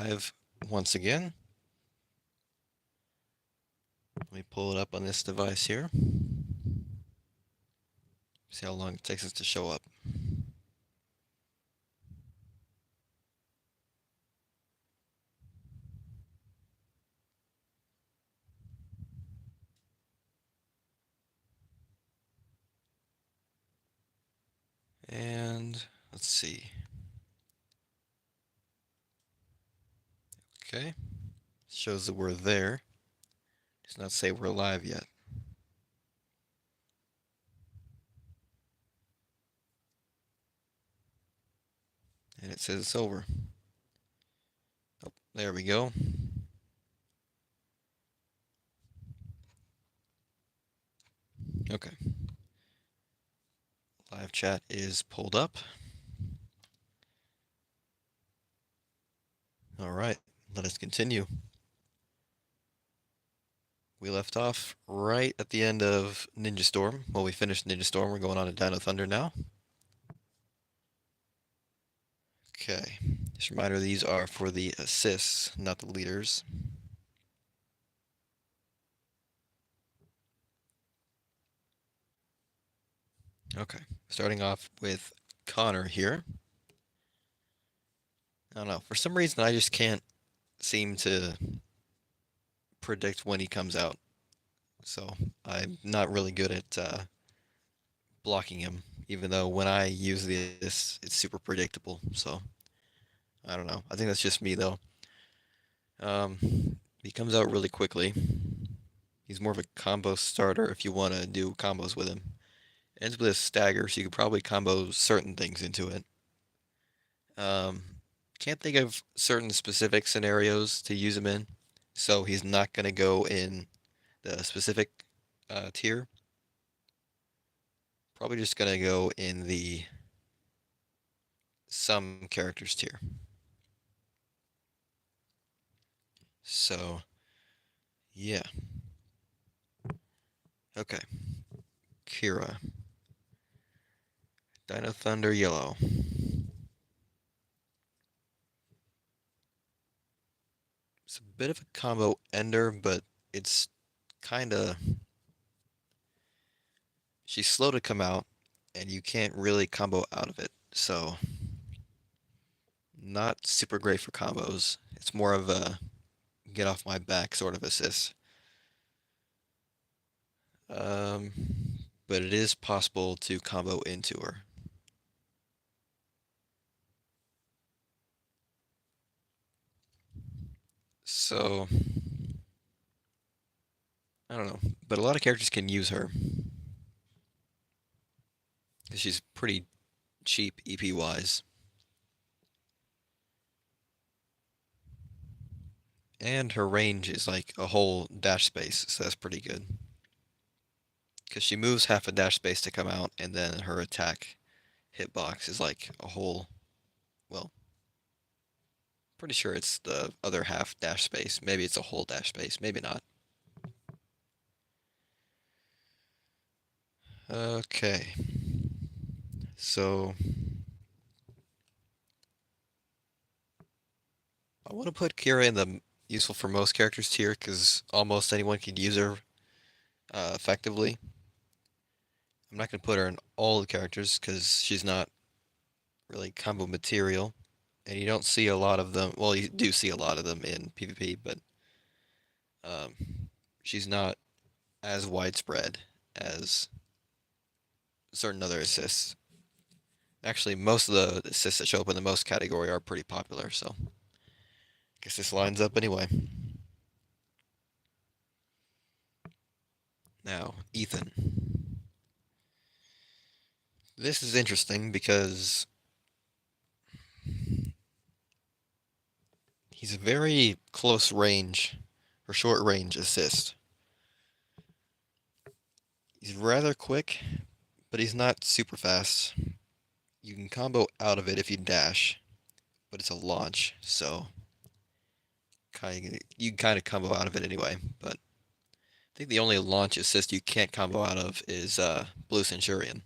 live once again. Let me pull it up on this device here. See how long it takes us to show up. And let's see. Okay. Shows that we're there. Does not say we're live yet. And it says it's over. Oh, there we go. Okay. Live chat is pulled up. All right, let us continue. We left off right at the end of Ninja Storm. Well, we finished Ninja Storm. We're going on to Dino Thunder now. Okay. Just a reminder, these are for the assists, not the leaders. Okay. Starting off with Connor here. I don't know. For some reason, I just can't seem to predict when he comes out. So I'm not really good at blocking him, even though when I use this, it's super predictable. So I don't know. I think that's just me, though. He comes out really quickly. He's more of a combo starter if you want to do combos with him. Ends with a stagger, so you could probably combo certain things into it. Can't think of certain specific scenarios to use him in, so he's not going to go in the specific tier. Probably just going to go in the some characters tier. So, yeah. Okay. Kira. Dino Thunder Yellow. It's a bit of a combo ender, but it's kind of... She's slow to come out, and you can't really combo out of it, so... Not super great for combos. It's more of a get off my back sort of assist. But it is possible to combo into her. So, I don't know. But a lot of characters can use her. Because she's pretty cheap EP-wise. And her range is like a whole dash space, so that's pretty good. Because she moves half a dash space to come out, and then her attack hitbox is like a whole, well, pretty sure it's the other half dash space. Maybe it's a whole dash space, maybe not. Okay. So I want to put Kira in the useful for most characters tier because almost anyone can use her effectively. I'm not going to put her in all the characters because she's not really combo material. And you don't see a lot of them. Well, you do see a lot of them in PvP, but um, she's not as widespread as certain other assists. Actually, most of the assists that show up in the most category are pretty popular, so I guess this lines up anyway. Now, Ethan. This is interesting because he's a very close range or short range assist. He's rather quick, but he's not super fast. You can combo out of it if you dash, but it's a launch, so you can kind of combo out of it anyway. But I think the only launch assist you can't combo out of is Blue Centurion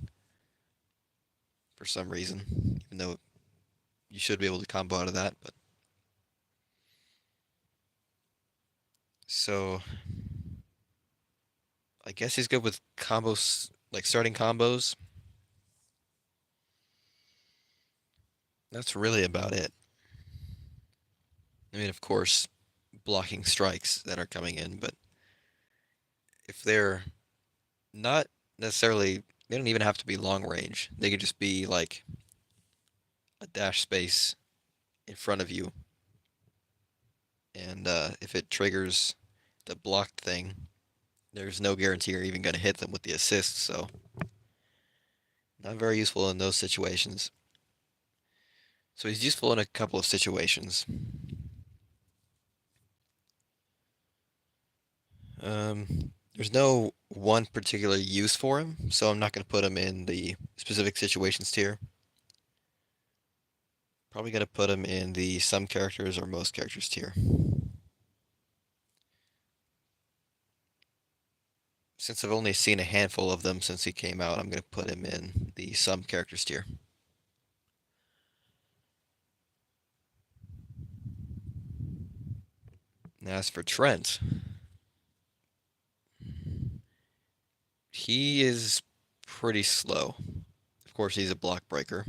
for some reason, even though you should be able to combo out of that. But So I guess he's good with combos, like starting combos. That's really about it. I mean, of course, blocking strikes that are coming in, but if they're not necessarily, they don't even have to be long range. They could just be like a dash space in front of you, and if it triggers the blocked thing, there's no guarantee you're even going to hit them with the assist, so not very useful in those situations. So he's useful in a couple of situations. There's no one particular use for him, so I'm not going to put him in the specific situations tier. Probably going to put him in the some characters or most characters tier. Since I've only seen a handful of them since he came out, I'm going to put him in the some characters tier. Now, as for Trent, he is pretty slow. Of course, he's a block breaker,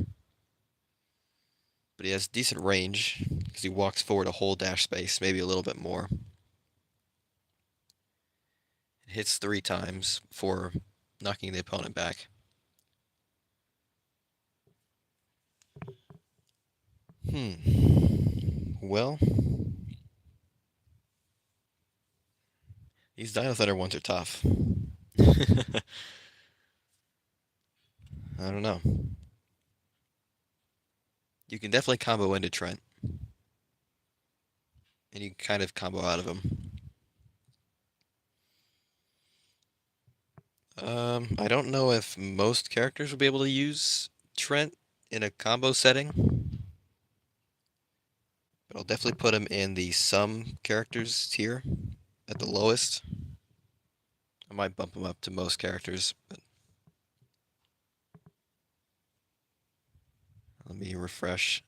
but he has decent range because he walks forward a whole dash space, maybe a little bit more. Hits 3 times before knocking the opponent back. Well, these Dino Thunder ones are tough. I don't know. You can definitely combo into Trent, and you can kind of combo out of him. I don't know if most characters will be able to use Trent in a combo setting, but I'll definitely put him in the some characters tier at the lowest. I might bump him up to most characters, but let me refresh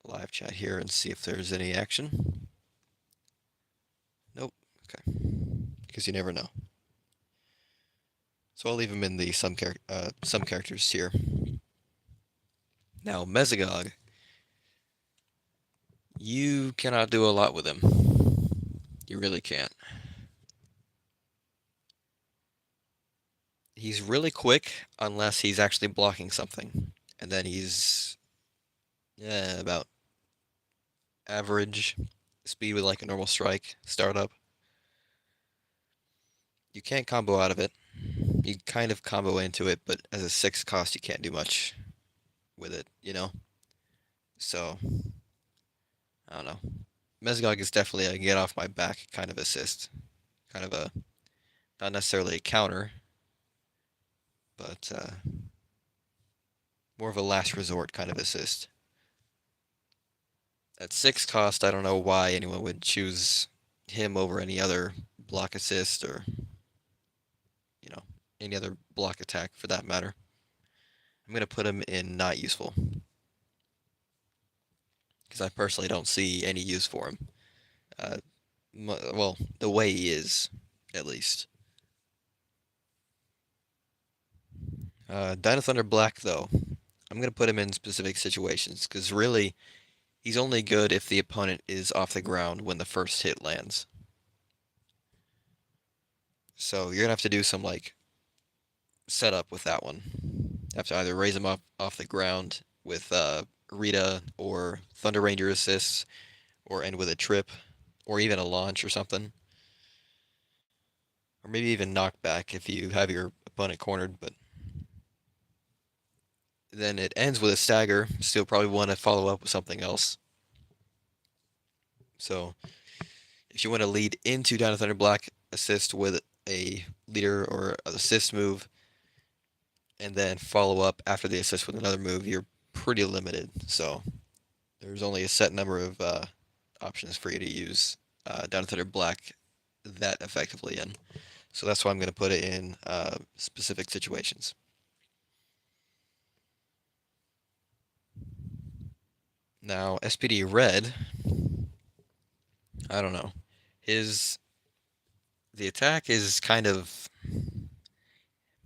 live chat here and see if there's any action. Nope. Okay. Because you never know. So I'll leave him in the some characters tier. Now Mesogog, you cannot do a lot with him. You really can't. He's really quick unless he's actually blocking something, and then he's about average speed with like a normal strike startup. You can't combo out of it. You kind of combo into it, but as a 6 cost, you can't do much with it, you know? So, I don't know. Mesogog is definitely a get off my back kind of assist. Kind of a, not necessarily a counter, but more of a last resort kind of assist. At 6 cost, I don't know why anyone would choose him over any other block assist or, you know, any other block attack for that matter. I'm going to put him in not useful because I personally don't see any use for him. Uh, well, the way he is, at least. Dino Thunder Black, though, I'm going to put him in specific situations because really, he's only good if the opponent is off the ground when the first hit lands. So you're going to have to do some like setup with that one. You have to either raise him up off the ground with Rita or Thunder Ranger assists, or end with a trip, or even a launch or something. Or maybe even knockback if you have your opponent cornered, but then it ends with a stagger. Still probably want to follow up with something else. So if you want to lead into Dino Thunder Black, assist with a leader or assist move, and then follow up after the assist with another move, you're pretty limited. So there's only a set number of options for you to use Dino Thunder Black that effectively in. So that's why I'm going to put it in specific situations. Now, SPD Red, I don't know. His The attack is kind of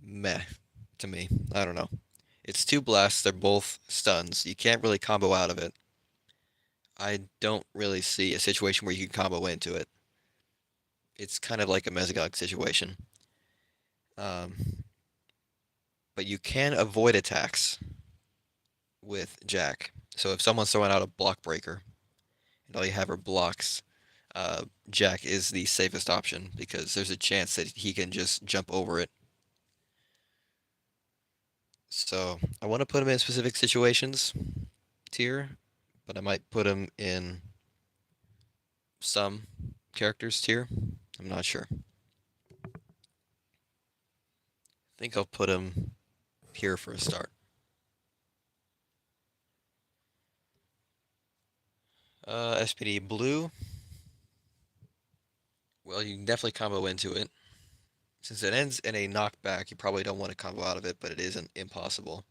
meh to me. I don't know. It's two blasts, they're both stuns. You can't really combo out of it. I don't really see a situation where you can combo into it. It's kind of like a Mesogog situation. Um, but you can avoid attacks with Jack. So if someone's throwing out a block breaker and all you have are blocks, Jack is the safest option because there's a chance that he can just jump over it. So I want to put him in specific situations tier, but I might put him in some characters tier. I'm not sure. I think I'll put him here for a start. SPD Blue. Well, you can definitely combo into it. Since it ends in a knockback, you probably don't want to combo out of it, but it isn't impossible.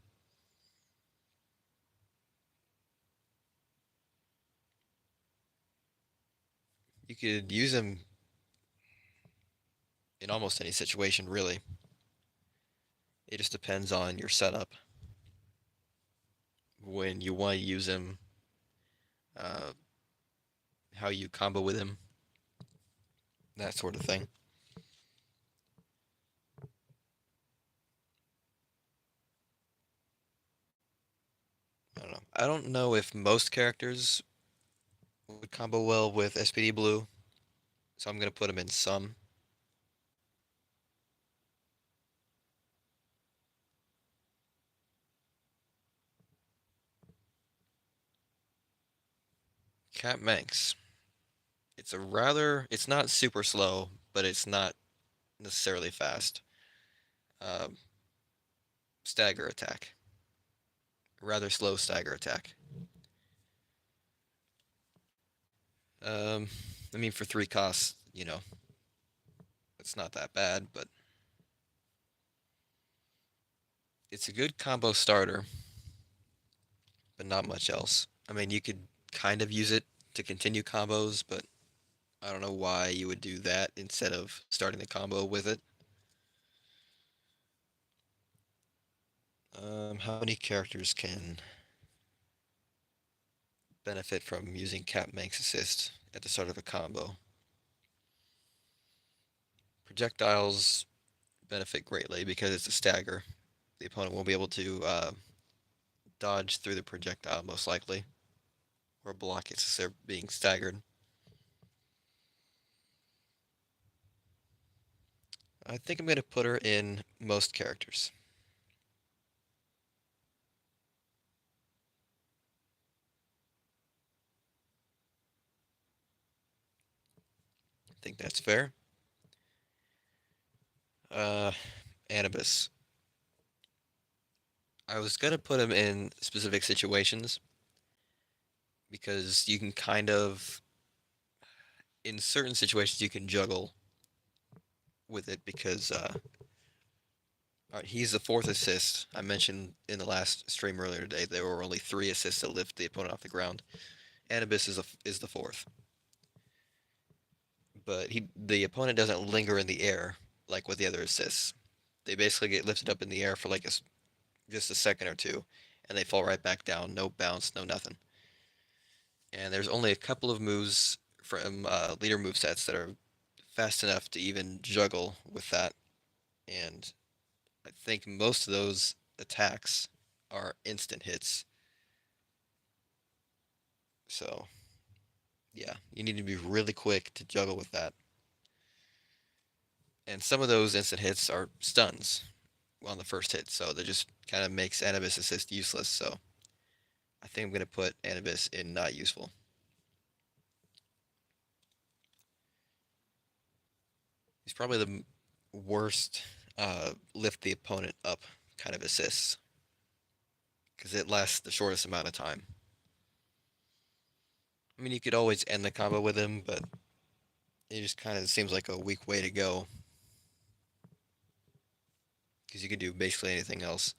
You could use him in almost any situation, really. It just depends on your setup. When you want to use him, uh, how you combo with him, that sort of thing. I don't know. I don't know if most characters would combo well with SPD Blue, so I'm gonna put him in some. Cat Manx. It's not super slow, but it's not necessarily fast. Um, Stagger attack. Rather slow stagger attack. Um, I mean, for 3 costs, it's not that bad, but it's a good combo starter, but not much else. I mean, you could kind of use it to continue combos, but I don't know why you would do that instead of starting the combo with it. How many characters can benefit from using Cap Manx Assist at the start of a combo? Projectiles benefit greatly because it's a stagger. The opponent won't be able to dodge through the projectile, most likely, or block it since they're being staggered. I think I'm going to put her in most characters. I think that's fair. Uh, Anubis. I was going to put him in specific situations because you can kind of, in certain situations, you can juggle with it because he's the fourth assist. I mentioned in the last stream earlier today there were only 3 assists to lift the opponent off the ground. Anubis is the fourth, but the opponent doesn't linger in the air like with the other assists. They basically get lifted up in the air for like just a second or two, and they fall right back down. No bounce, no nothing. And there's only a couple of moves from leader move sets that are fast enough to even juggle with that. And I think most of those attacks are instant hits. So yeah, you need to be really quick to juggle with that. And some of those instant hits are stuns on the first hit, so that just kind of makes Anubis assist useless. So I think I'm gonna put Anubis in not useful. He's probably the worst lift the opponent up kind of assists because it lasts the shortest amount of time. I mean, you could always end the combo with him, but it just kind of seems like a weak way to go because you could do basically anything else.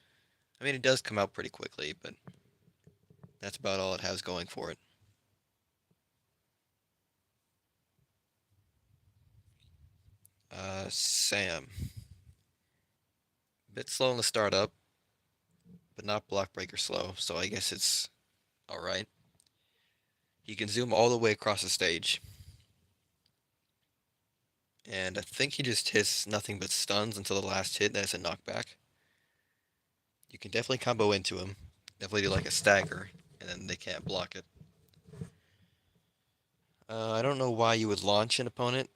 I mean, it does come out pretty quickly, but that's about all it has going for it. Sam. Bit slow in the startup, but not block breaker slow, so I guess it's alright. He can zoom all the way across the stage, and I think he just hits nothing but stuns until the last hit, that's a knockback. You can definitely combo into him. Definitely do like a stagger, and then they can't block it. I don't know why you would launch an opponent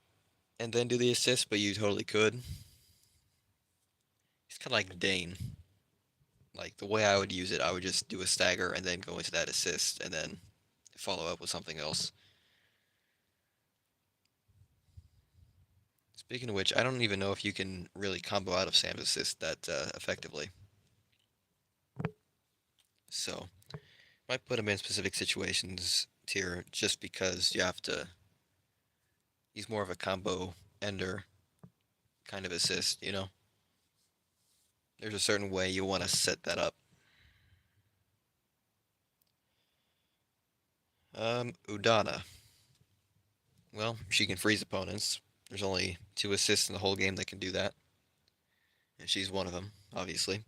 and then do the assist, but you totally could. It's kind of like Dane. Like the way I would use it, I would just do a stagger and then go into that assist and then follow up with something else. Speaking of which, I don't even know if you can really combo out of Sam's assist that effectively. So, might put him in specific situations tier just because you have to. He's more of a combo ender kind of assist, you know? There's a certain way you want to set that up. Udana. Well, she can freeze opponents. There's only 2 assists in the whole game that can do that. And she's one of them, obviously.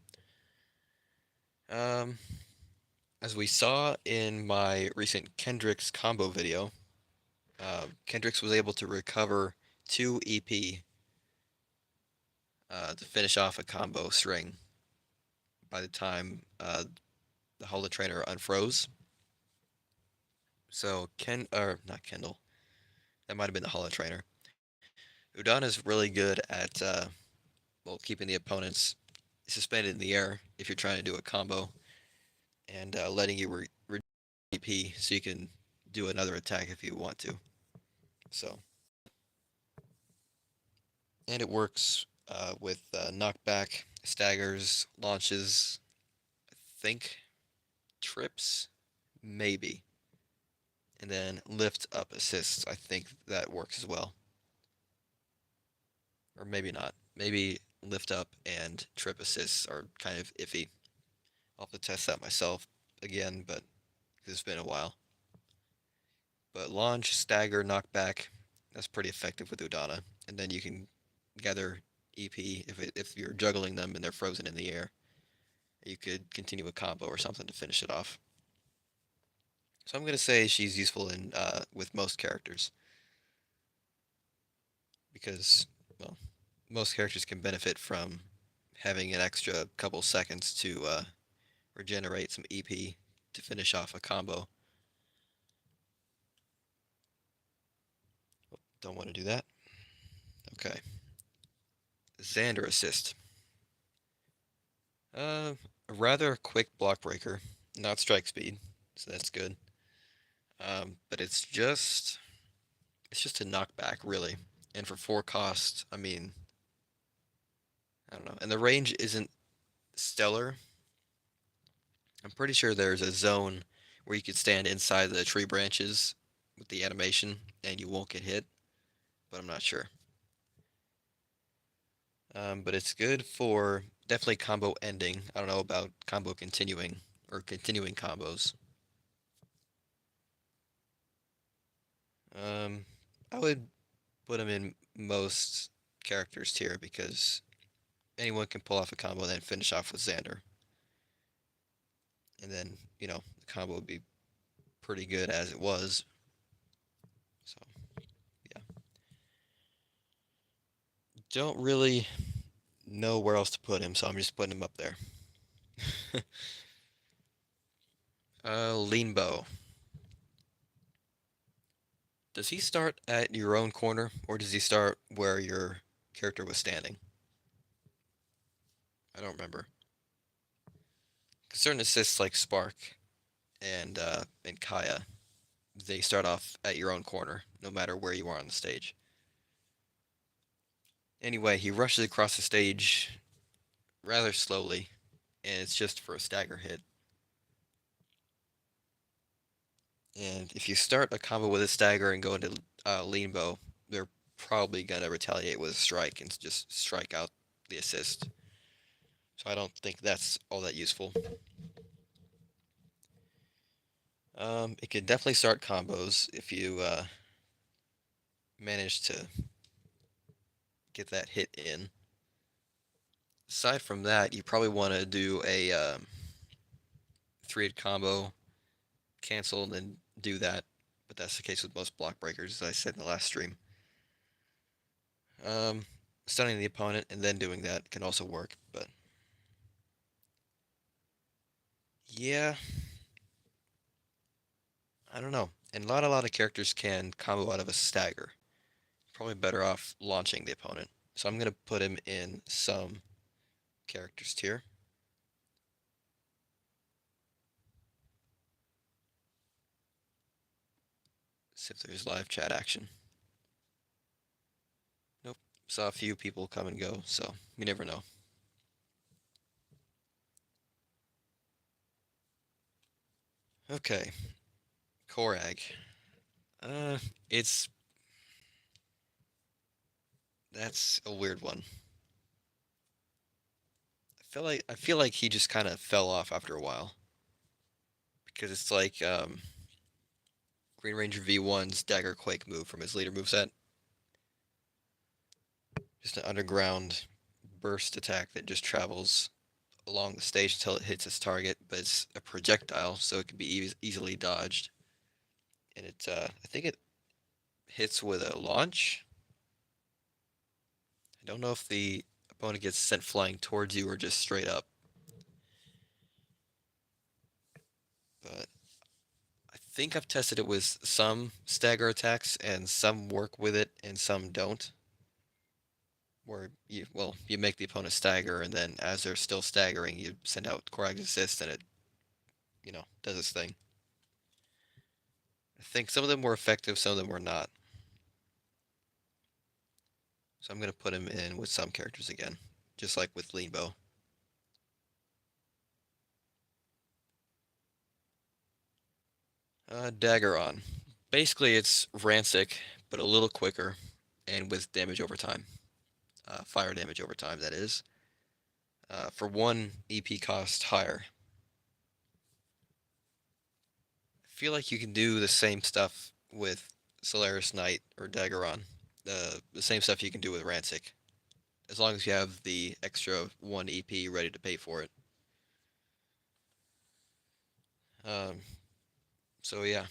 Um, as we saw in my recent Kendrick's combo video, Kendrick's was able to recover 2 EP to finish off a combo string by the time the Holo Trainer unfroze. So or not Kendall, that might have been the Holo Trainer. Udon is really good at well keeping the opponents suspended in the air if you're trying to do a combo, and letting you reduce EP so you can do another attack if you want to. So, and it works with knockback, staggers, launches, I think trips, maybe, and then lift up assists. I think that works as well, or maybe not. Maybe lift up and trip assists are kind of iffy. I'll have to test that myself again, but it's been a while. But launch, stagger, knockback, that's pretty effective with Udana. And then you can gather EP if you're juggling them and they're frozen in the air. You could continue a combo or something to finish it off. So I'm gonna say she's useful in with most characters because well, most characters can benefit from having an extra couple seconds to regenerate some EP to finish off a combo. Don't want to do that. Okay. Xander assist. A rather quick block breaker, not strike speed, so that's good. But it's just a knockback really, and for 4 cost, I mean, I don't know. And the range isn't stellar. I'm pretty sure there's a zone where you could stand inside the tree branches with the animation and you won't get hit, but I'm not sure. But it's good for definitely combo ending. I don't know about combo continuing or continuing combos. Um, I would put him in most characters tier because anyone can pull off a combo and then finish off with Xander. And then, the combo would be pretty good as it was. So, yeah. Don't really know where else to put him, so I'm just putting him up there. Lean Bow. Does he start at your own corner, or does he start where your character was standing? I don't remember. Certain assists like Spark and Kaya, they start off at your own corner, no matter where you are on the stage. Anyway, he rushes across the stage rather slowly, and it's just for a stagger hit. And if you start a combo with a stagger and go into lean bow, they're probably gonna retaliate with a strike and just strike out the assist. So I don't think that's all that useful. It can definitely start combos if you manage to get that hit in. Aside from that, you probably want to do a three-hit combo, cancel, and then do that. But that's the case with most block breakers, as I said in the last stream. Um, Stunning the opponent and then doing that can also work, but yeah, I don't know. And not a lot of characters can combo out of a stagger. Probably better off launching the opponent. So I'm gonna put him in some characters tier. See if there's live chat action. Nope. Saw a few people come and go, so you never know. Okay, Korag. Uh, it's that's a weird one. I feel like he just kind of fell off after a while because it's like Green Ranger V1's Dagger Quake move from his leader moveset. Just an underground burst attack that just travels along the stage until it hits its target, but it's a projectile, so it can be easily dodged. And I think it hits with a launch. I don't know if the opponent gets sent flying towards you or just straight up, but I think I've tested it with some stagger attacks, and some work with it and some don't. Where you make the opponent stagger, and then as they're still staggering, you send out Korag's assist, and it does its thing. I think some of them were effective, some of them were not. So I'm gonna put him in with some characters again, just like with Leanbow. Daggeron. Basically, it's Rancic, but a little quicker, and with damage over time. Fire damage over time, that is. For one EP cost higher. I feel like you can do the same stuff with Solaris Knight or Daggeron. The same stuff you can do with Rancic, as long as you have the extra 1 EP ready to pay for it. Um, so yeah,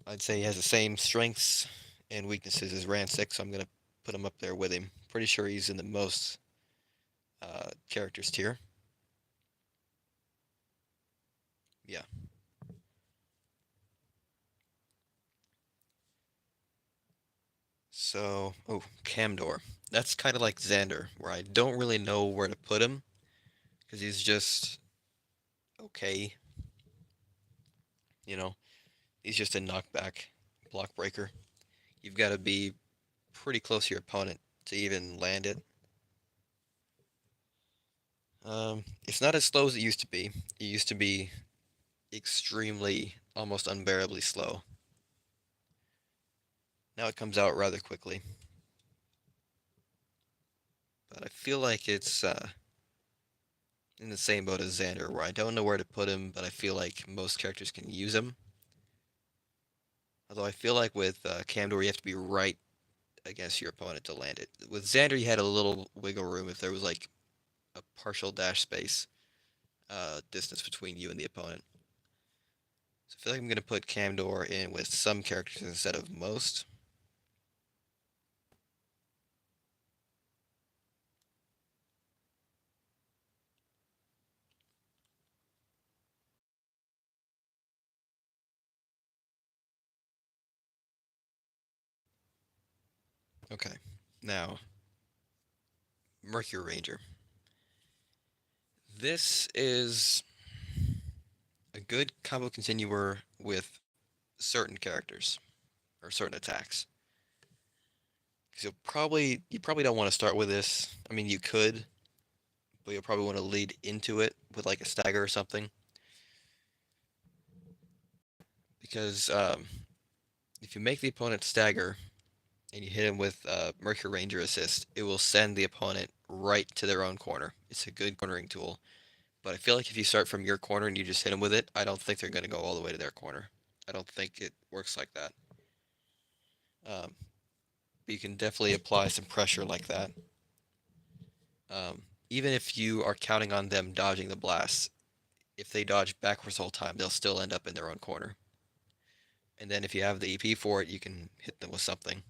I'd say he has the same strengths and weaknesses as Rancic, so I'm gonna put him up there with him. Pretty sure he's in the most characters tier. Yeah. So, oh, Camdor. That's kind of like Xander, where I don't really know where to put him because he's just okay. You know, he's just a knockback block breaker. You've got to be pretty close to your opponent to even land it. It's not as slow as it used to be. It used to be extremely, almost unbearably slow. Now it comes out rather quickly. But I feel like it's in the same boat as Xander, where I don't know where to put him, but I feel like most characters can use him. Although I feel like with Camdor, you have to be right against your opponent to land it. With Xander, you had a little wiggle room if there was like a partial dash space distance between you and the opponent. So I feel like I'm going to put Camdor in with some characters instead of most. Okay, now Mercury Ranger. This is a good combo continuer with certain characters or certain attacks. Because you probably don't want to start with this. I mean, you could, but you'll probably want to lead into it with like a stagger or something. Because if you make the opponent stagger and you hit him with Mercury Ranger assist, it will send the opponent right to their own corner. It's a good cornering tool. But I feel like if you start from your corner and you just hit them with it, I don't think they're going to go all the way to their corner. I don't think it works like that. Um, but you can definitely apply some pressure like that. Even if you are counting on them dodging the blast, if they dodge backwards the whole time, they'll still end up in their own corner. And then if you have the EP for it, you can hit them with something.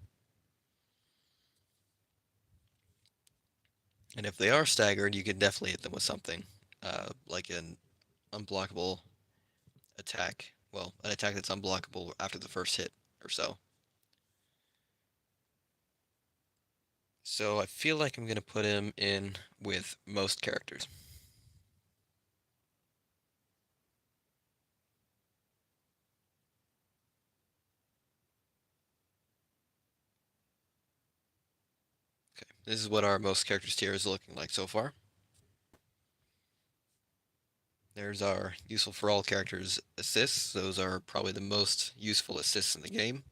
And if they are staggered, you can definitely hit them with something, like an unblockable attack. Well, an attack that's unblockable after the first hit or so. So I feel like I'm going to put him in with most characters. Okay, this is what our most characters tier is looking like so far. There's our useful for all characters assists. Those are probably the most useful assists in the game.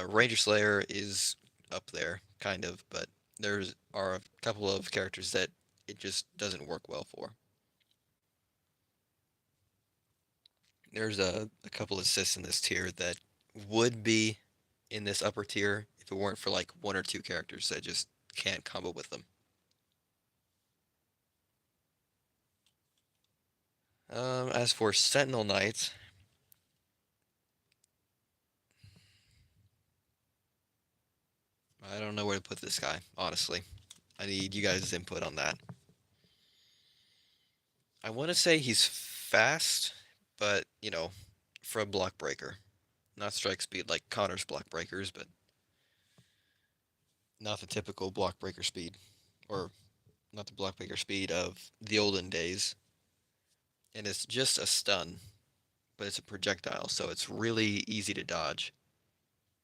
Ranger Slayer is up there, kind of, but there's are a couple of characters that it just doesn't work well for. There's a couple assists in this tier that would be in this upper tier if it weren't for like one or two characters that just can't combo with them. As for Sentinel Knight, I don't know where to put this guy, honestly. I need you guys' input on that. I want to say he's fast, but, for a block breaker. Not strike speed like Connor's block breakers, but not the typical block breaker speed. Or not the block breaker speed of the olden days. And it's just a stun, but it's a projectile, so it's really easy to dodge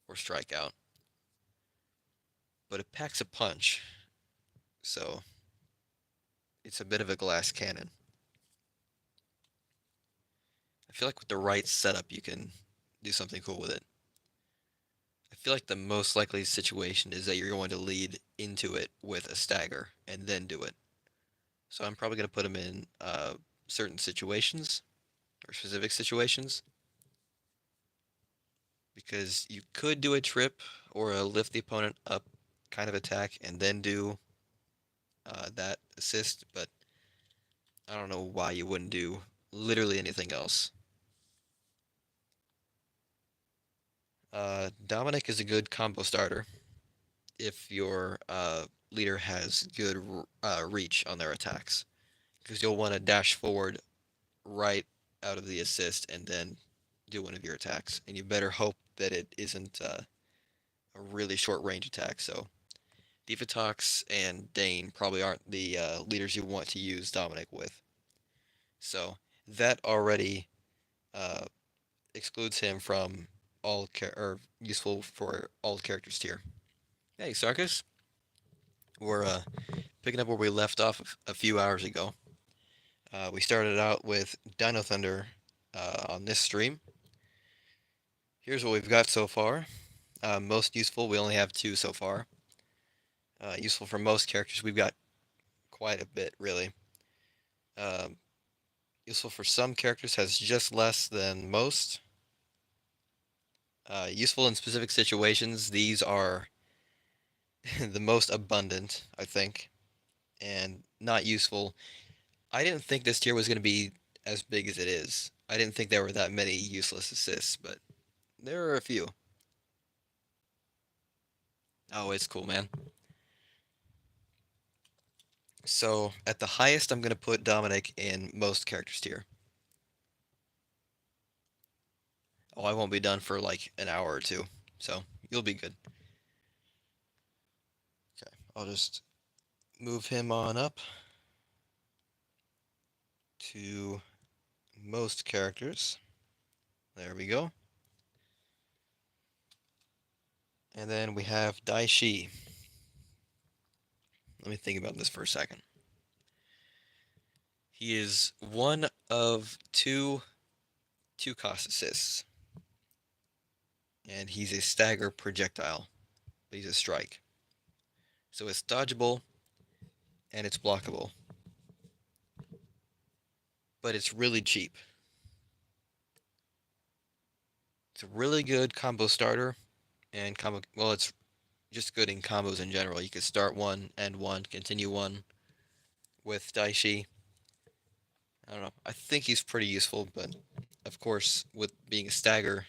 or strike out. But it packs a punch, so it's a bit of a glass cannon. I feel like with the right setup, you can do something cool with it. I feel like the most likely situation is that you're going to lead into it with a stagger and then do it. So I'm probably going to put him in certain situations or specific situations because you could do a trip or a lift the opponent up kind of attack and then do that assist, but I don't know why you wouldn't do literally anything else. Dominic is a good combo starter if your leader has good reach on their attacks, because you'll want to dash forward right out of the assist and then do one of your attacks, and you better hope that it isn't a really short range attack. So Divatox and Dane probably aren't the leaders you want to use Dominic with. So that already uh, excludes him from all or useful for all characters tier. Hey, Sarkis, we're picking up where we left off a few hours ago. We started out with Dino Thunder on this stream. Here's what we've got so far. Most useful, we only have two so far. Useful for most characters, we've got quite a bit, really. Um, useful for some characters has just less than most. Useful in specific situations, these are the most abundant, I think, and not useful. I didn't think this tier was going to be as big as it is. I didn't think there were that many useless assists, but there are a few. Oh, it's cool, man. So at the highest, I'm going to put Dominic in most characters tier. Oh, I won't be done for like an hour or two, so you'll be good. Okay, I'll just move him on up to most characters. There we go. And then we have Daishi. Let me think about this for a second. He is one of two cost assists. And he's a stagger projectile, but he's a strike. So it's dodgeable and it's blockable. But it's really cheap. It's a really good combo starter, and combo. Well, it's just good in combos in general. You could start one, end one, continue one with Daishi. I don't know. I think he's pretty useful, but of course, with being a stagger,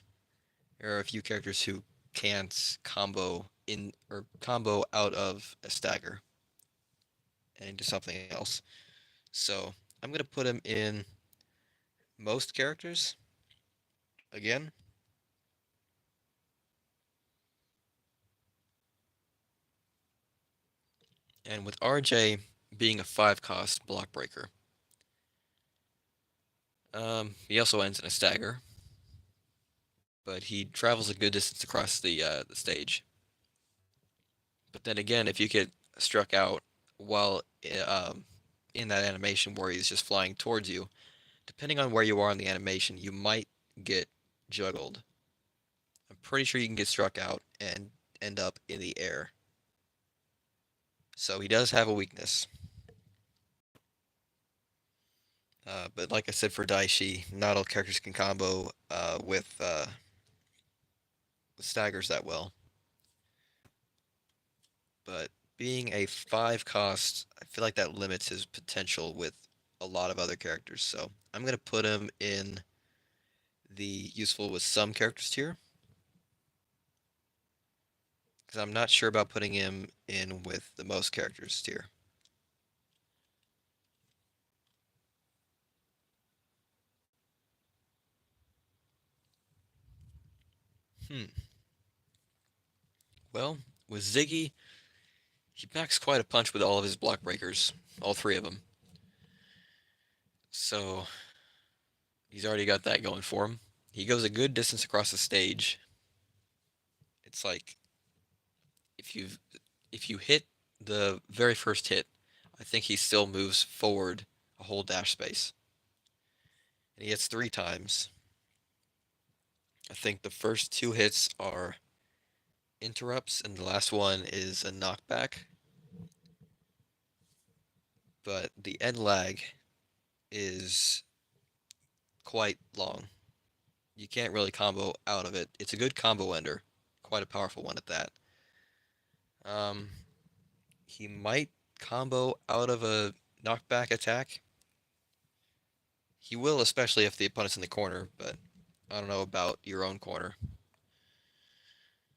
there are a few characters who can't combo in or combo out of a stagger and into something else. So I'm gonna put him in most characters again. And with RJ being a 5 cost block breaker, he also ends in a stagger, but he travels a good distance across the stage. But then again, if you get struck out while in that animation where he's just flying towards you, depending on where you are in the animation, you might get juggled. I'm pretty sure you can get struck out and end up in the air. So he does have a weakness. But like I said for Daishi, not all characters can combo with staggers that well. But being a 5 cost, I feel like that limits his potential with a lot of other characters. So I'm gonna put him in the useful with some characters tier because I'm not sure about putting him in with the most characters tier. Hmm. Well, with Ziggy, he packs quite a punch with all of his block breakers, all 3 of them. So he's already got that going for him. He goes a good distance across the stage. It's like if you if you hit the very first hit, I think he still moves forward a whole dash space. And he hits 3 times. I think the first 2 hits are interrupts, and the last one is a knockback. But the end lag is quite long. You can't really combo out of it. It's a good combo ender, quite a powerful one at that. Um, he might combo out of a knockback attack. He will, especially if the opponent's in the corner, but I don't know about your own corner.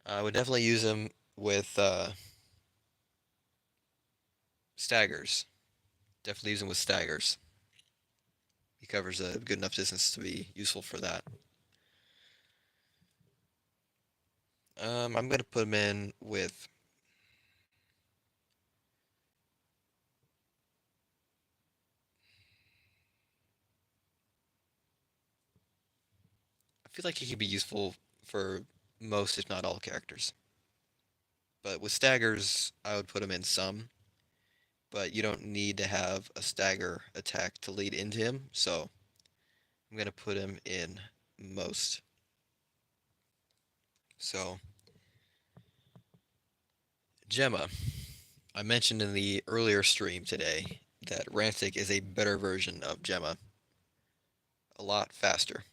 I would definitely use him with staggers. Definitely use him with staggers. He covers a good enough distance to be useful for that. I'm gonna put him in with. I feel like he could be useful for most, if not all, characters. But with staggers, I would put him in some. But you don't need to have a stagger attack to lead into him, so I'm gonna put him in most. So Gemma, I mentioned in the earlier stream today that Rantic is a better version of Gemma, a lot faster.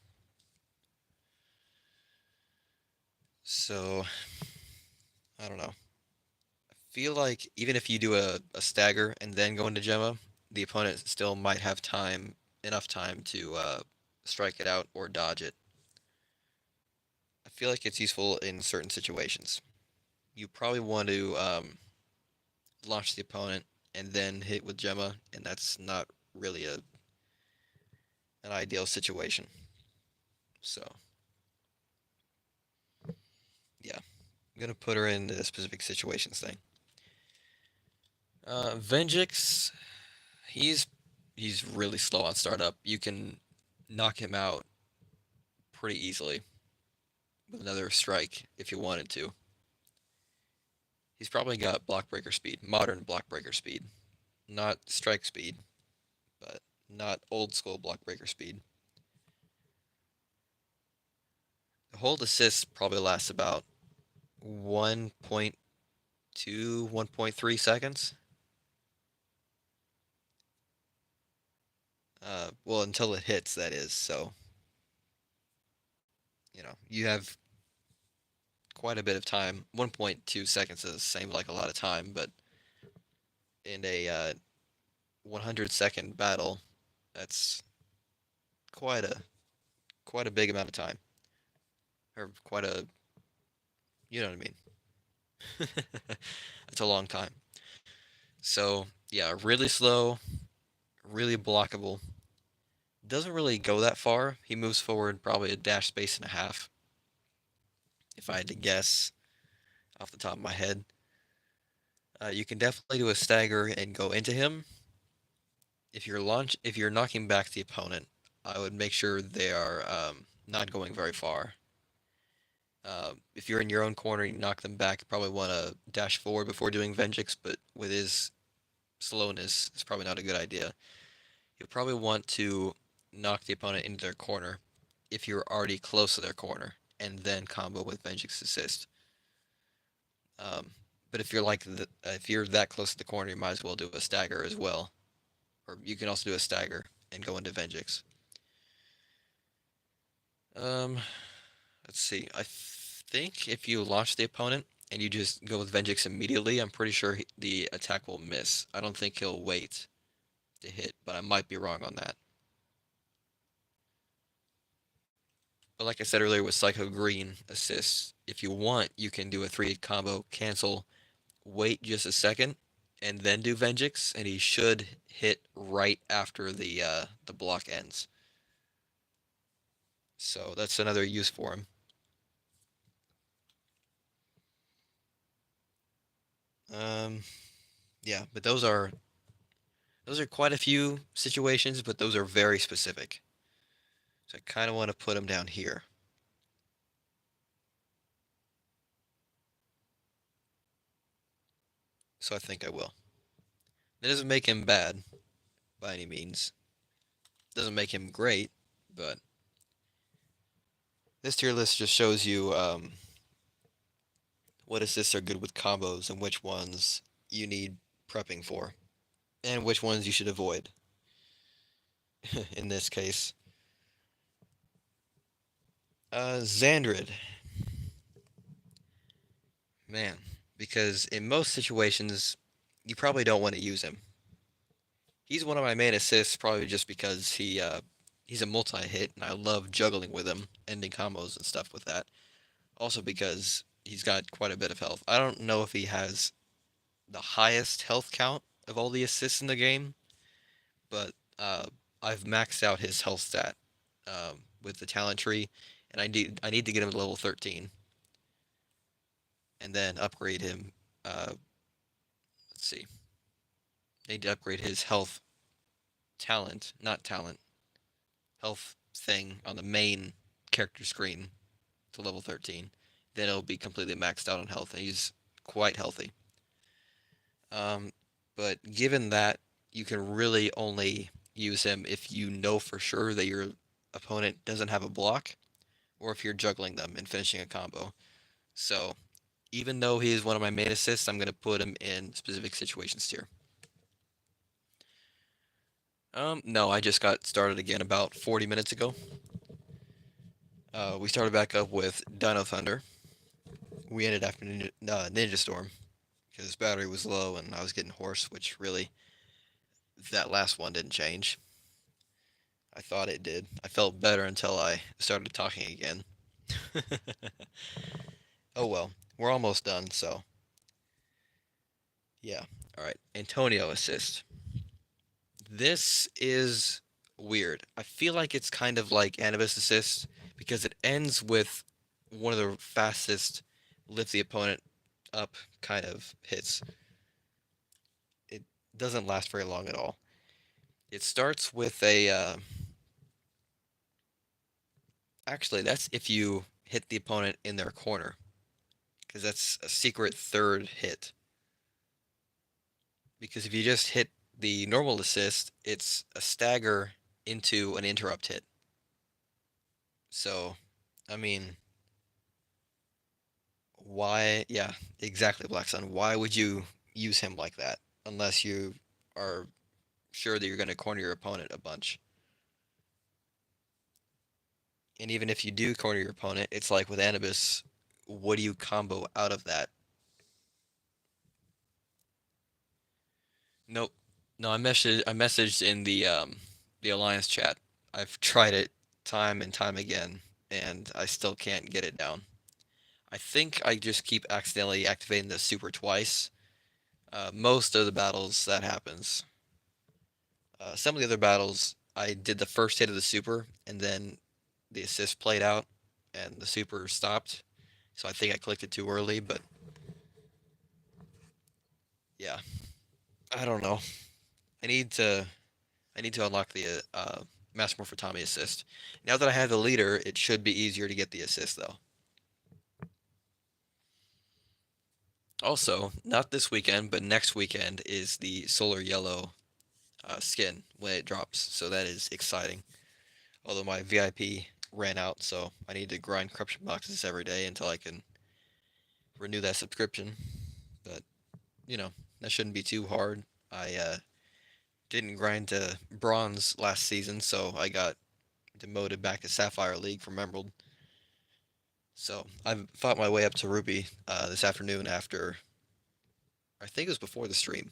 So I don't know. I feel like even if you do a stagger and then go into Gemma, the opponent still might have enough time to strike it out or dodge it. I feel like it's useful in certain situations. You probably want to launch the opponent and then hit with Gemma, and that's not really an ideal situation. So yeah, I'm gonna put her in the specific situations thing. Venjix, he's he's really slow on startup. You can knock him out pretty easily with another strike if you wanted to. He's probably got block breaker speed, modern block breaker speed, not strike speed, but not old school block breaker speed. The hold assist probably lasts about 1.2, 1.3 seconds. Well, until it hits, that is. So, you have quite a bit of time. 1.2 seconds doesn't seem like a lot of time, but in a 100-second battle, that's quite a quite a big amount of time, or quite a you know what I mean. That's a long time. So yeah, really slow, really blockable. Doesn't really go that far. He moves forward probably a dash space and a half, if I had to guess off the top of my head. You can definitely do a stagger and go into him. If you're knocking back the opponent, I would make sure they are not going very far. If you're in your own corner, you knock them back. You probably want to dash forward before doing Vengeance, but with his slowness, it's probably not a good idea. You'll probably want to knock the opponent into their corner if you're already close to their corner, and then combo with Vengeance Assist. Um, but if you're that close to the corner, you might as well do a stagger as well, or you can also do a stagger and go into Vengeance. Um, let's see. I think if you launch the opponent and you just go with Vengeance immediately, I'm pretty sure the attack will miss. I don't think he'll wait to hit, but I might be wrong on that. But like I said earlier with Psycho Green assists, if you want, you can do a 3-hit combo, cancel, wait just a second, and then do Vengeance, and he should hit right after the block ends. So that's another use for him. Um, yeah, but those are quite a few situations, but those are very specific. So I kind of want to put them down here. So I think I will. That doesn't make him bad by any means. Doesn't make him great, but this tier list just shows you what assists are good with combos and which ones you need prepping for, and which ones you should avoid in this case. Xandrid. Man, because in most situations, you probably don't want to use him. He's one of my main assists probably just because he's a multi-hit and I love juggling with him, ending combos and stuff with that. Also because he's got quite a bit of health. I don't know if he has the highest health count of all the assists in the game, but I've maxed out his health stat with the talent tree, and I need to get him to level 13, and then upgrade him. Let's see, I need to upgrade his health talent, not talent, health thing on the main character screen to level 13. Then it'll be completely maxed out on health, and he's quite healthy. Um, but given that, you can really only use him if you know for sure that your opponent doesn't have a block, or if you're juggling them and finishing a combo. So even though he is one of my main assists, I'm going to put him in specific situations tier. No, I just got started again about 40 minutes ago. We started back up with Dino Thunder. We ended after Ninja Storm because battery was low and I was getting hoarse, which really that last one didn't change. I thought it did. I felt better until I started talking again. Oh well, we're almost done, so yeah. All right, Antonio assist. This is weird. I feel like it's kind of like Anubis assist because it ends with one of the fastest lift the opponent up kind of hits. It doesn't last very long at all. It starts with a actually that's if you hit the opponent in their corner because that's a secret third hit. Because if you just hit the normal assist, it's a stagger into an interrupt hit. So, I mean, why? Yeah, exactly, Black Sun. Why would you use him like that unless you are sure that you're going to corner your opponent a bunch? And even if you do corner your opponent, it's like with Anubis, what do you combo out of that? Nope. No, I messaged in the alliance chat. I've tried it time and time again, and I still can't get it down. I think I just keep accidentally activating the super twice. Most of the battles that happens. Some of the other battles, I did the first hit of the super, and then the assist played out, and the super stopped. So I think I clicked it too early, but yeah, I don't know. I need to I need to unlock the Master Morphotami assist. Now that I have the leader, it should be easier to get the assist though. Also, not this weekend, but next weekend is the Solar Yellow skin when it drops, so that is exciting. Although my VIP ran out, so I need to grind corruption boxes every day until I can renew that subscription. But you know, that shouldn't be too hard. I didn't grind to bronze last season, so I got demoted back to Sapphire League from Emerald. So I've fought my way up to Ruby this afternoon after I think it was before the stream.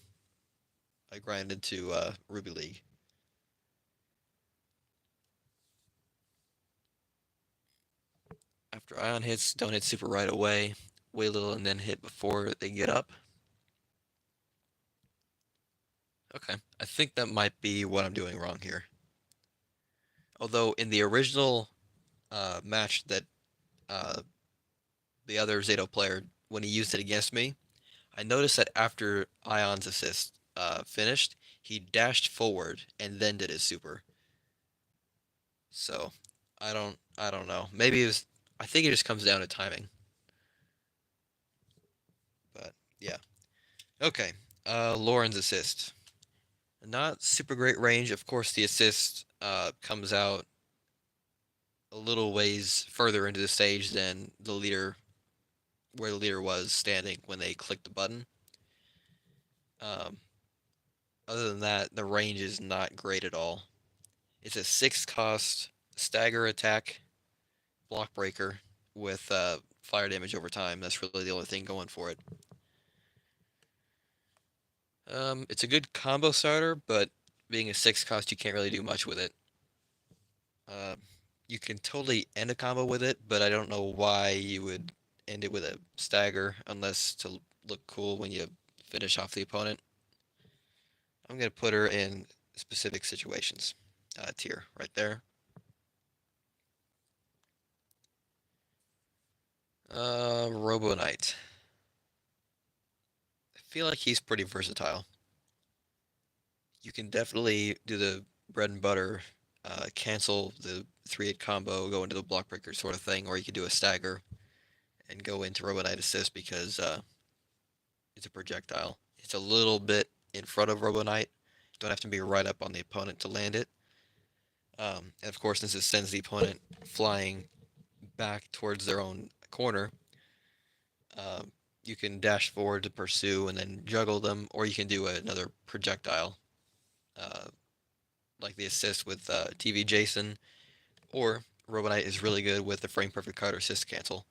I grinded to Ruby League. After Ion hits, don't hit super right away. Wait a little and then hit before they get up. Okay, I think that might be what I'm doing wrong here. Although in the original match that uh, the other Zato player, when he used it against me, I noticed that after Ion's assist finished, he dashed forward and then did his super. So I don't know. Maybe it was. I think it just comes down to timing. But yeah. Okay. Lauren's assist. Not super great range. Of course, the assist comes out a little ways further into the stage than the leader, where the leader was standing when they clicked the button. Um, Other than that, the range is not great at all. It's a 6 cost stagger attack block breaker with fire damage over time. That's really the only thing going for it. It's a good combo starter, but being a 6 cost, you can't really do much with it. Uh, you can totally end a combo with it, but I don't know why you would end it with a stagger unless to look cool when you finish off the opponent. I'm gonna put her in specific situations tier right there. Robo Knight. I feel like he's pretty versatile. You can definitely do the bread and butter, cancel the 3-8 combo, go into the block breaker sort of thing, or you could do a stagger and go into Robo Knight assist because it's a projectile. It's a little bit in front of Robo Knight. You don't have to be right up on the opponent to land it. And of course, since it sends the opponent flying back towards their own corner, um, you can dash forward to pursue and then juggle them, or you can do another projectile, uh, like the assist with TV Jason, or Robo Knight is really good with the frame perfect card or assist cancel.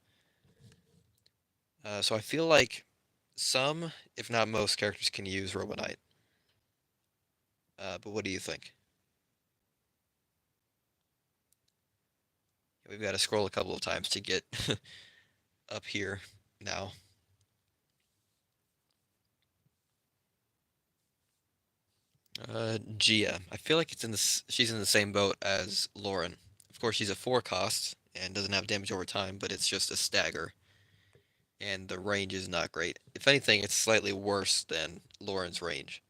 So I feel like some, if not most, characters can use Robo Knight. But what do you think? We've got to scroll a couple of times to get up here now. Gia. I feel like she's in the same boat as Lauren. Of course, she's a 4 cost and doesn't have damage over time, but it's just a stagger, and the range is not great. If anything, it's slightly worse than Lauren's range.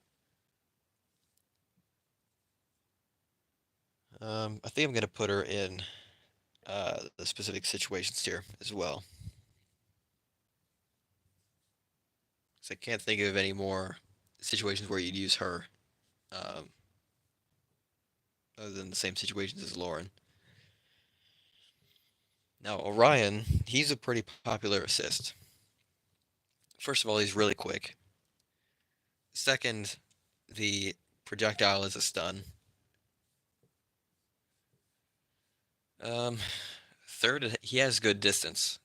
I think I'm gonna put her in the specific situations here as well, because I can't think of any more situations where you'd use her, um, other than the same situations as Lauren. Now, Orion, he's a pretty popular assist. First of all, he's really quick. Second, the projectile is a stun. Um, Third, he has good distance.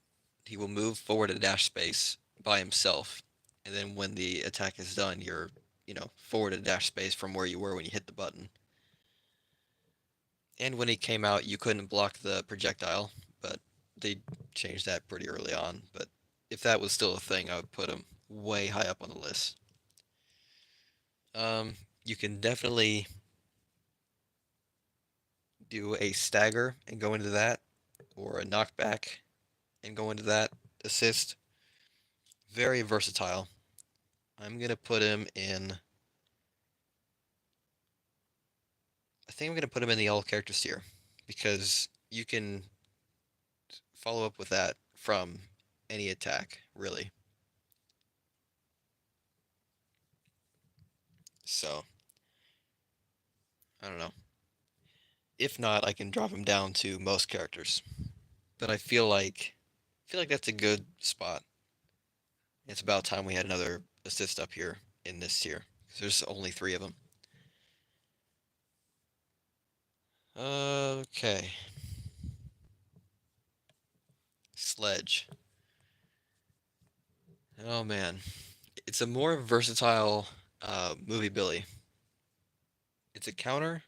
he will move forward a dash space by himself, and then when the attack is done, you're, forward a dash space from where you were when you hit the button. And when he came out, you couldn't block the projectile, but they changed that pretty early on. But if that was still a thing, I would put him way high up on the list. Um, you can definitely do a stagger and go into that, or a knockback and go into that assist. Very versatile. I'm gonna put him in. I think I'm gonna put him in the all characters tier because you can follow up with that from any attack, really. So I don't know. If not, I can drop him down to most characters. But I feel like that's a good spot. It's about time we had another assist up here in this tier because there's only three of them. Okay, Sledge. Oh man, it's a more versatile movie Billy. It's a counter,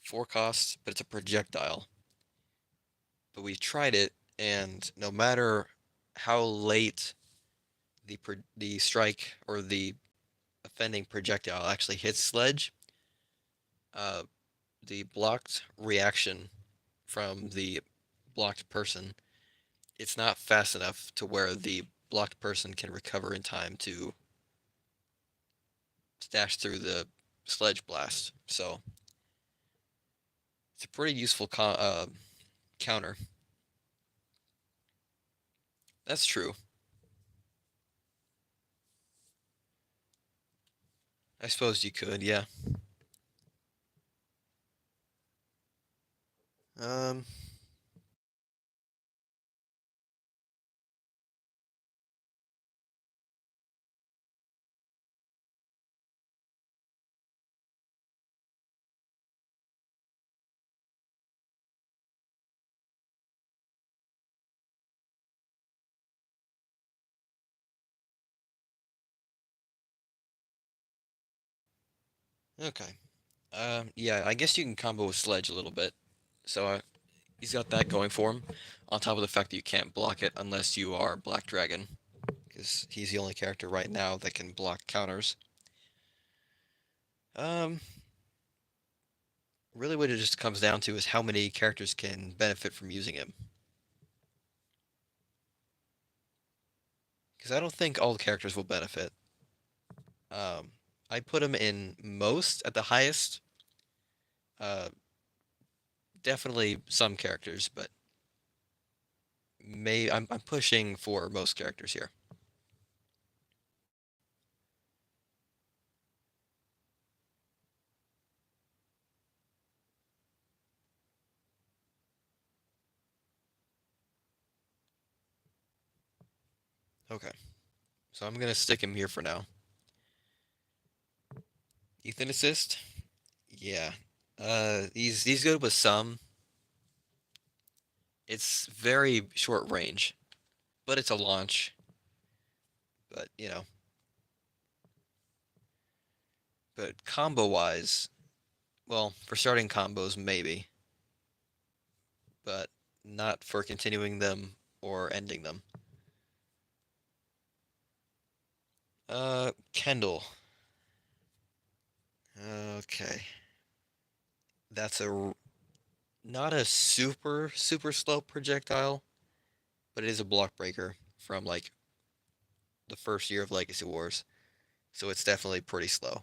4 cost, but it's a projectile. But we tried it, and no matter how late the strike or the offending projectile actually hits Sledge, uh, the blocked reaction from the blocked person, it's not fast enough to where the blocked person can recover in time to dash through the sledge blast. So it's a pretty useful counter. That's true. I suppose you could, yeah. Um, okay. Yeah, I guess you can combo with Sledge a little bit. So he's got that going for him, on top of the fact that you can't block it unless you are Black Dragon, because he's the only character right now that can block counters. Um, really what it just comes down to is how many characters can benefit from using him. Because I don't think all the characters will benefit. Um, I put him in most at the highest. Uh, Definitely some characters, but I'm pushing for most characters here. Okay, so I'm gonna stick him here for now. Ethan assist, yeah. He's good with some. It's very short range, but it's a launch. But but combo wise, well, for starting combos maybe, but not for continuing them or ending them. Kendall. Okay, that's not a super super slow projectile, but it is a block breaker from like the first year of Legacy Wars, so it's definitely pretty slow.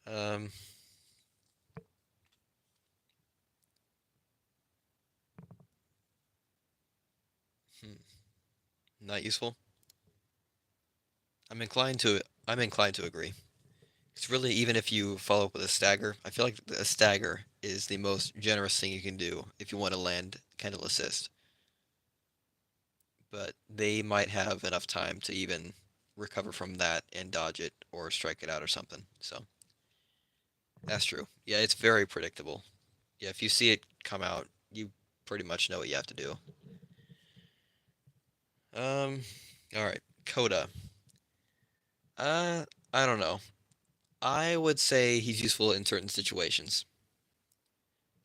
Um, hmm, not useful. I'm inclined to agree. It's really even if you follow up with a stagger, I feel like a stagger is the most generous thing you can do if you want to land Kendall assist. But they might have enough time to even recover from that and dodge it or strike it out or something. So that's true. Yeah, it's very predictable. Yeah, if you see it come out, you pretty much know what you have to do. Um, all right, Coda. Uh, I don't know. I would say he's useful in certain situations.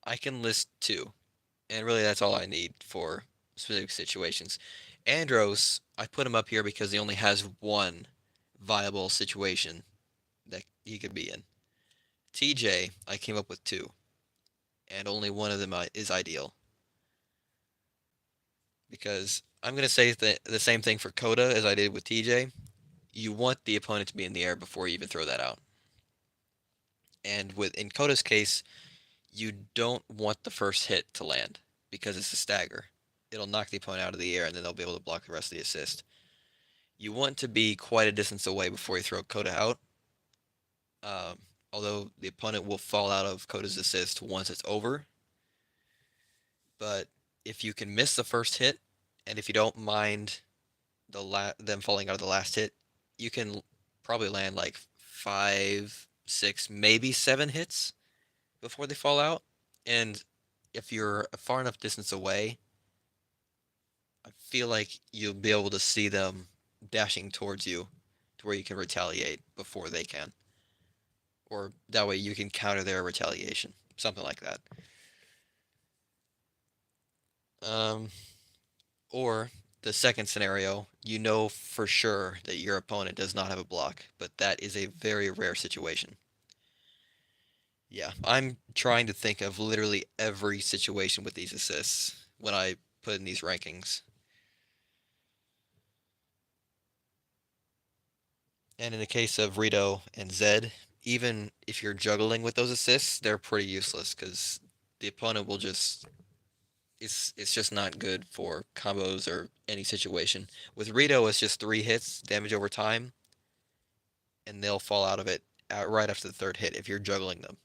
I can list two, and really that's all I need for specific situations. Andros, I put him up here because he only has one viable situation that he could be in. TJ, I came up with two, and only one of them is ideal. Because I'm going to say the same thing for Coda as I did with TJ. You want the opponent to be in the air before you even throw that out. And in Coda's case, you don't want the first hit to land because it's a stagger. It'll knock the opponent out of the air and then they'll be able to block the rest of the assist. You want to be quite a distance away before you throw Coda out. Um, Although the opponent will fall out of Coda's assist once it's over. But if you can miss the first hit, and if you don't mind them falling out of the last hit, you can probably land like 5, 6, maybe 7 hits before they fall out. And if you're a far enough distance away, I feel like you'll be able to see them dashing towards you to where you can retaliate before they can. Or that way you can counter their retaliation. Something like that. Um, or the second scenario, you know for sure that your opponent does not have a block, but that is a very rare situation. Yeah, I'm trying to think of literally every situation with these assists when I put in these rankings. And in the case of Rito and Zed, even if you're juggling with those assists, they're pretty useless because the opponent will just it's just not good for combos or any situation. With Rito, it's just 3 hits, damage over time, and they'll fall out of it right after the third hit if you're juggling them.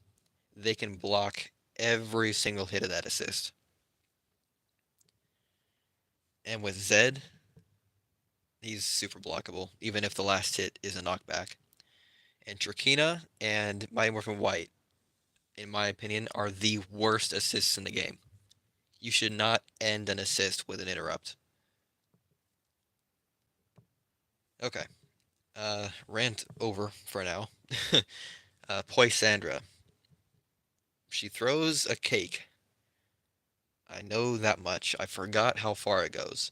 They can block every single hit of that assist. And with Zed, he's super blockable, even if the last hit is a knockback. And Drakena and Mighty Morphin White, in my opinion, are the worst assists in the game. You should not end an assist with an interrupt. Okay. Rant over for now. Poisandra. She throws a cake. I know that much. I forgot how far it goes.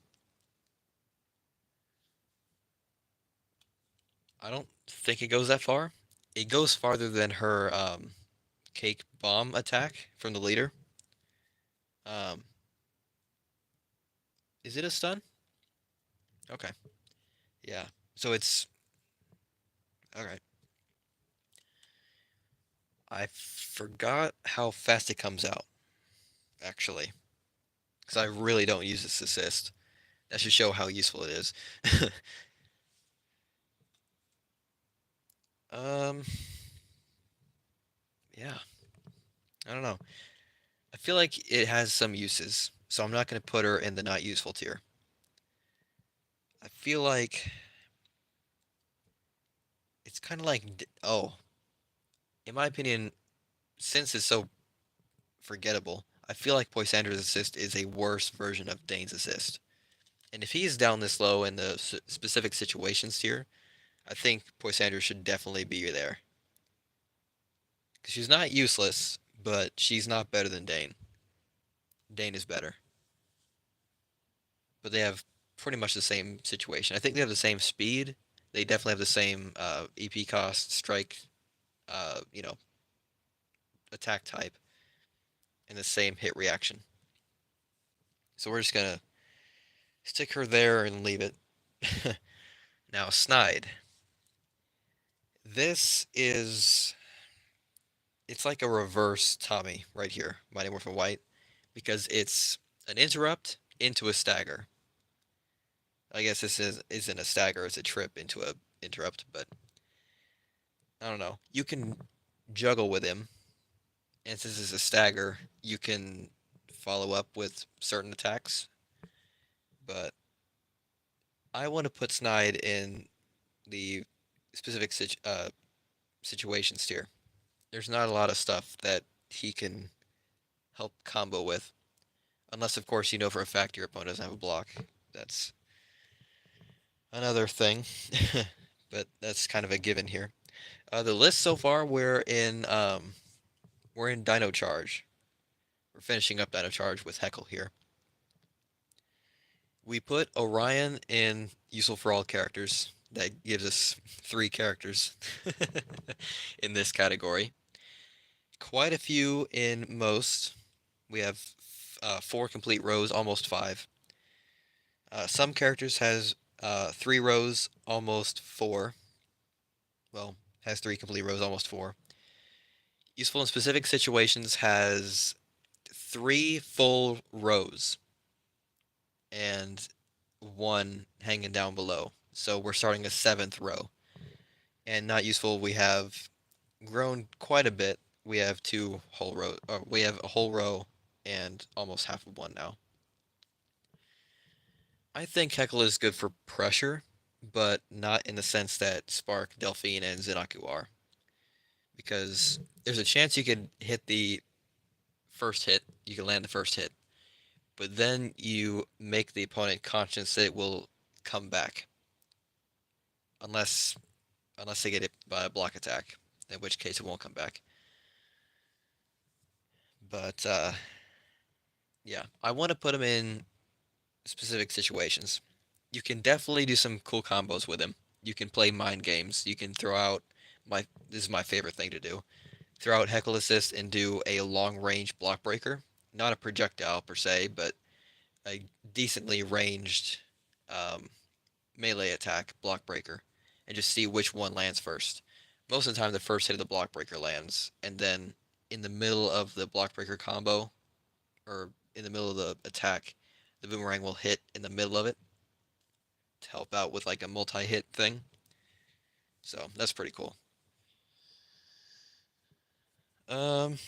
I don't think it goes that far. It goes farther than her cake bomb attack from the leader. Um, is it a stun? Okay. Yeah. So it's all right. I forgot how fast it comes out, actually, because I really don't use this assist. That should show how useful it is. um, yeah, I don't know. I feel like it has some uses, so I'm not going to put her in the not useful tier. I feel like it's kind of like, oh, in my opinion, since it's so forgettable, I feel like Poisander's assist is a worse version of Dane's assist. And if he's down this low in the specific situations tier, I think Poisander should definitely be there. Because she's not useless, but she's not better than Dane. Dane is better. But they have pretty much the same situation. I think they have the same speed. They definitely have the same EP cost, strike, you know, attack type, and the same hit reaction. So we're just gonna stick her there and leave it. Now, Snide. This is it's like a reverse Tommy right here, Mighty Morphin White, because it's an interrupt into a stagger. I guess this isn't a stagger, it's a trip into a interrupt, but I don't know. You can juggle with him, and since it's a stagger, you can follow up with certain attacks. But I want to put Snide in the specific situations tier. There's not a lot of stuff that he can help combo with. Unless, of course, you know for a fact your opponent doesn't have a block. That's another thing. But that's kind of a given here. The list so far, we're in Dino Charge. We're finishing up Dino Charge with Heckle here. We put Orion in useful for all characters. That gives us 3 characters in this category. Quite a few in most. We have 4 complete rows, almost 5. Some characters has 3 rows, almost 4. Well, has 3 complete rows, almost 4. Useful in specific situations has 3 full rows and 1 hanging down below. So we're starting a 7th row. And not useful, we have grown quite a bit. We have 2 whole rows. We have a whole row and almost half of one now. I think Heckle is good for pressure, but not in the sense that Spark, Delphine, and Zinaku are. Because there's a chance you could hit the first hit, you can land the first hit, but then you make the opponent conscious that it will come back. Unless they get it by a block attack, in which case it won't come back. But yeah, I want to put him in specific situations. You can definitely do some cool combos with him. You can play mind games. You can throw out my this is my favorite thing to do. Throw out Heckle Assist and do a long range block breaker. Not a projectile per se, but a decently ranged um, melee attack block breaker, and just see which one lands first. Most of the time, the first hit of the block breaker lands, and then in the middle of the block breaker combo, or in the middle of the attack, the boomerang will hit in the middle of it to help out with like a multi-hit thing. So that's pretty cool. Um,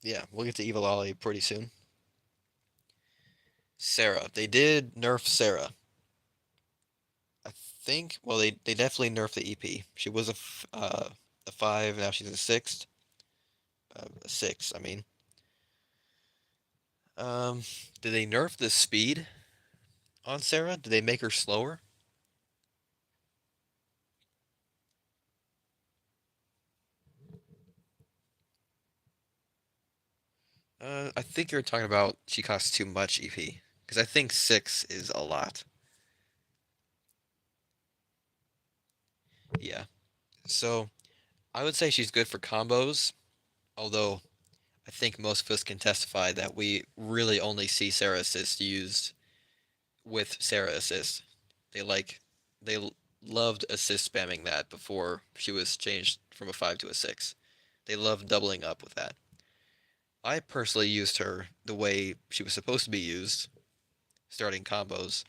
yeah, we'll get to Evilali pretty soon. Sarah, they did nerf Sarah. I think. Well, they definitely nerfed the EP. She was a 5. Now she's a 6. A 6. I mean. Um, did they nerf the speed on Sarah? Did they make her slower? I think you're talking about she costs too much EP. Because I think 6 is a lot. Yeah. So I would say she's good for combos, although I think most of us can testify that we really only see Sarah Assist used with Sarah Assist. They like they loved assist spamming that before she was changed from a 5 to a 6. They loved doubling up with that. I personally used her the way she was supposed to be used, starting combos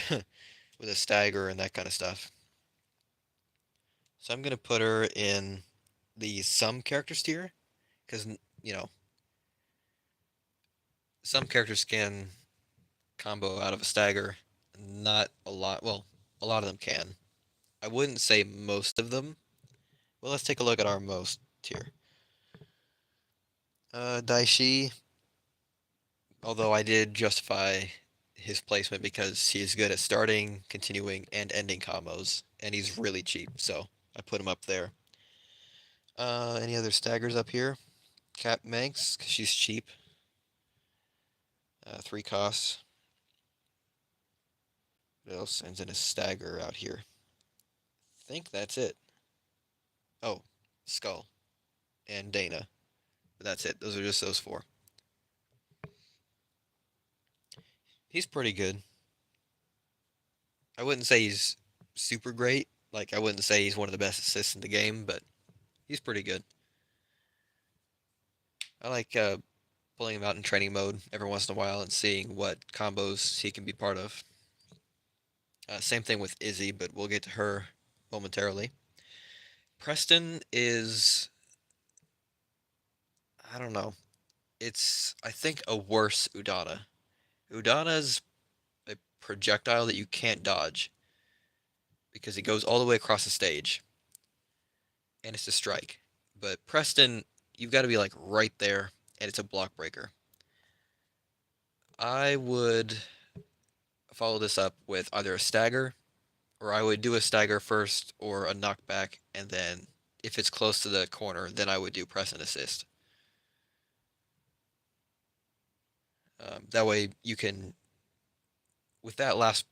with a stagger and that kind of stuff. So I'm gonna put her in the some characters tier because you know some characters can combo out of a stagger. Not a lot. Well, a lot of them can. I wouldn't say most of them. Well, let's take a look at our most tier. Daishi, although I did justify his placement because he's good at starting, continuing, and ending combos, and he's really cheap, so I put him up there. Any other staggers up here? Cap Manx, 'cause she's cheap. 3 costs. What else ends in a stagger out here? I think that's it. Oh, Skull and Dana. But that's it. Those are just those 4. He's pretty good. I wouldn't say he's super great. Like I wouldn't say he's one of the best assists in the game, but he's pretty good. I like pulling him out in training mode every once in a while and seeing what combos he can be part of. Same thing with Izzy, but we'll get to her momentarily. Preston is, I don't know. It's, I think, a worse Udana. Udana's a projectile that you can't dodge because it goes all the way across the stage and it's a strike. But Preston, you've got to be like right there and it's a block breaker. I would follow this up with either a stagger, or I would do a stagger first or a knockback, and then if it's close to the corner, then I would do press and assist. That way you can, with that last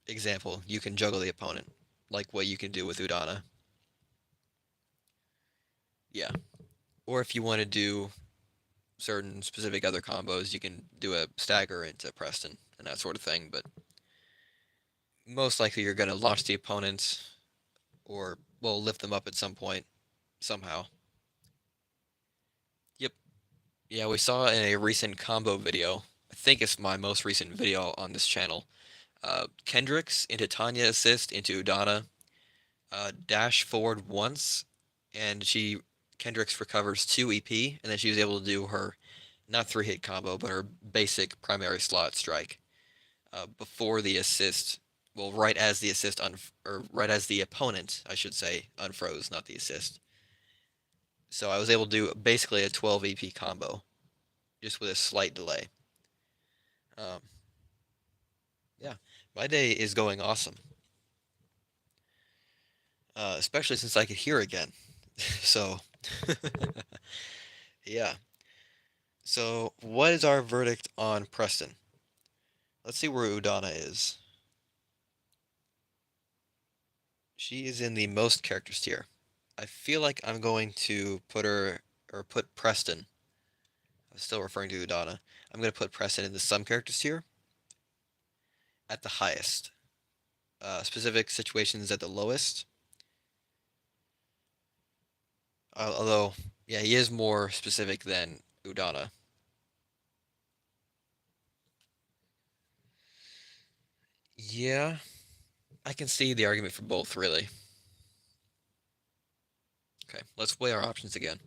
example, you can juggle the opponent, like what you can do with Udana. Yeah. Or if you want to do certain specific other combos, you can do a stagger into Preston and that sort of thing. But most likely you're going to launch the opponent or, well, lift them up at some point somehow. Yep. Yeah, we saw in a recent combo video. I think it's my most recent video on this channel. Kendrick's into Tanya assist into Udana, dash forward once, and Kendrick's recovers 2 EP, and then she was able to do her not 3-hit combo, but her basic primary slot strike before the assist. Well, right as the assist or right as the opponent, I should say, unfroze, not the assist. So I was able to do basically a 12 EP combo, just with a slight delay. Um, yeah, my day is going awesome, especially since I could hear again. So, yeah. So, what is our verdict on Preston? Let's see where Udana is. She is in the most characters tier. I feel like I'm going to put her, or put Preston. I'm still referring to Udana. I'm going to put Preston in the some characters tier at the highest. Specific situations at the lowest. Although, yeah, he is more specific than Udana. Yeah, I can see the argument for both, really. Okay, let's weigh our options again.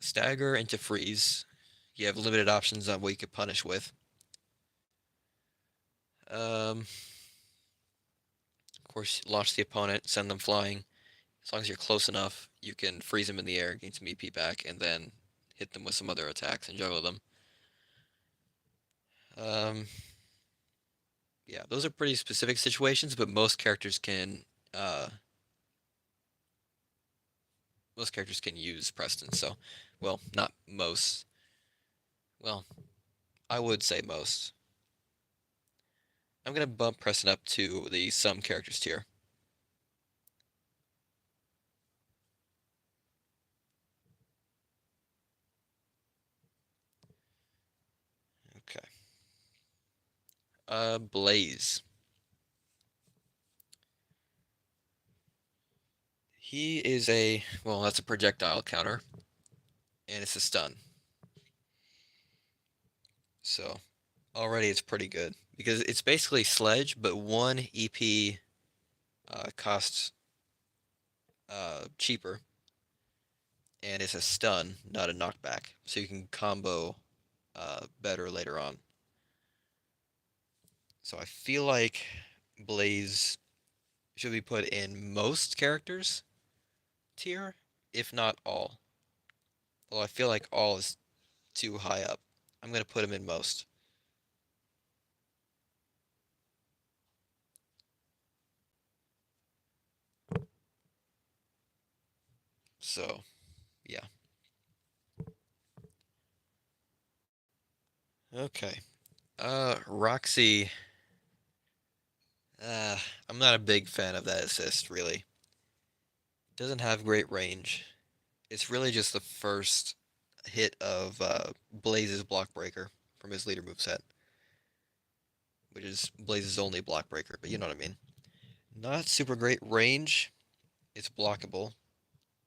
Stagger into freeze. You have limited options on what you could punish with. Of course, launch the opponent, send them flying. As long as you're close enough, you can freeze them in the air, gain some EP back, and then hit them with some other attacks and juggle them. Um, yeah, those are pretty specific situations, but uh, most characters can use Preston. So, well, not most. Well, I would say most. I'm gonna bump Preston up to the some characters tier. Okay. Blaze. He is well, that's a projectile counter, and it's a stun. So already it's pretty good because it's basically Sledge, but one EP costs cheaper, and it's a stun, not a knockback. So you can combo better later on. So I feel like Blaze should be put in most characters tier, if not all. Although I feel like all is too high up. I'm gonna put him in most. So yeah. Okay. Roxy. Uh, I'm not a big fan of that assist, really. Doesn't have great range. It's really just the first hit of Blaze's block breaker from his leader moveset, which is Blaze's only block breaker, but you know what I mean. Not super great range. It's blockable.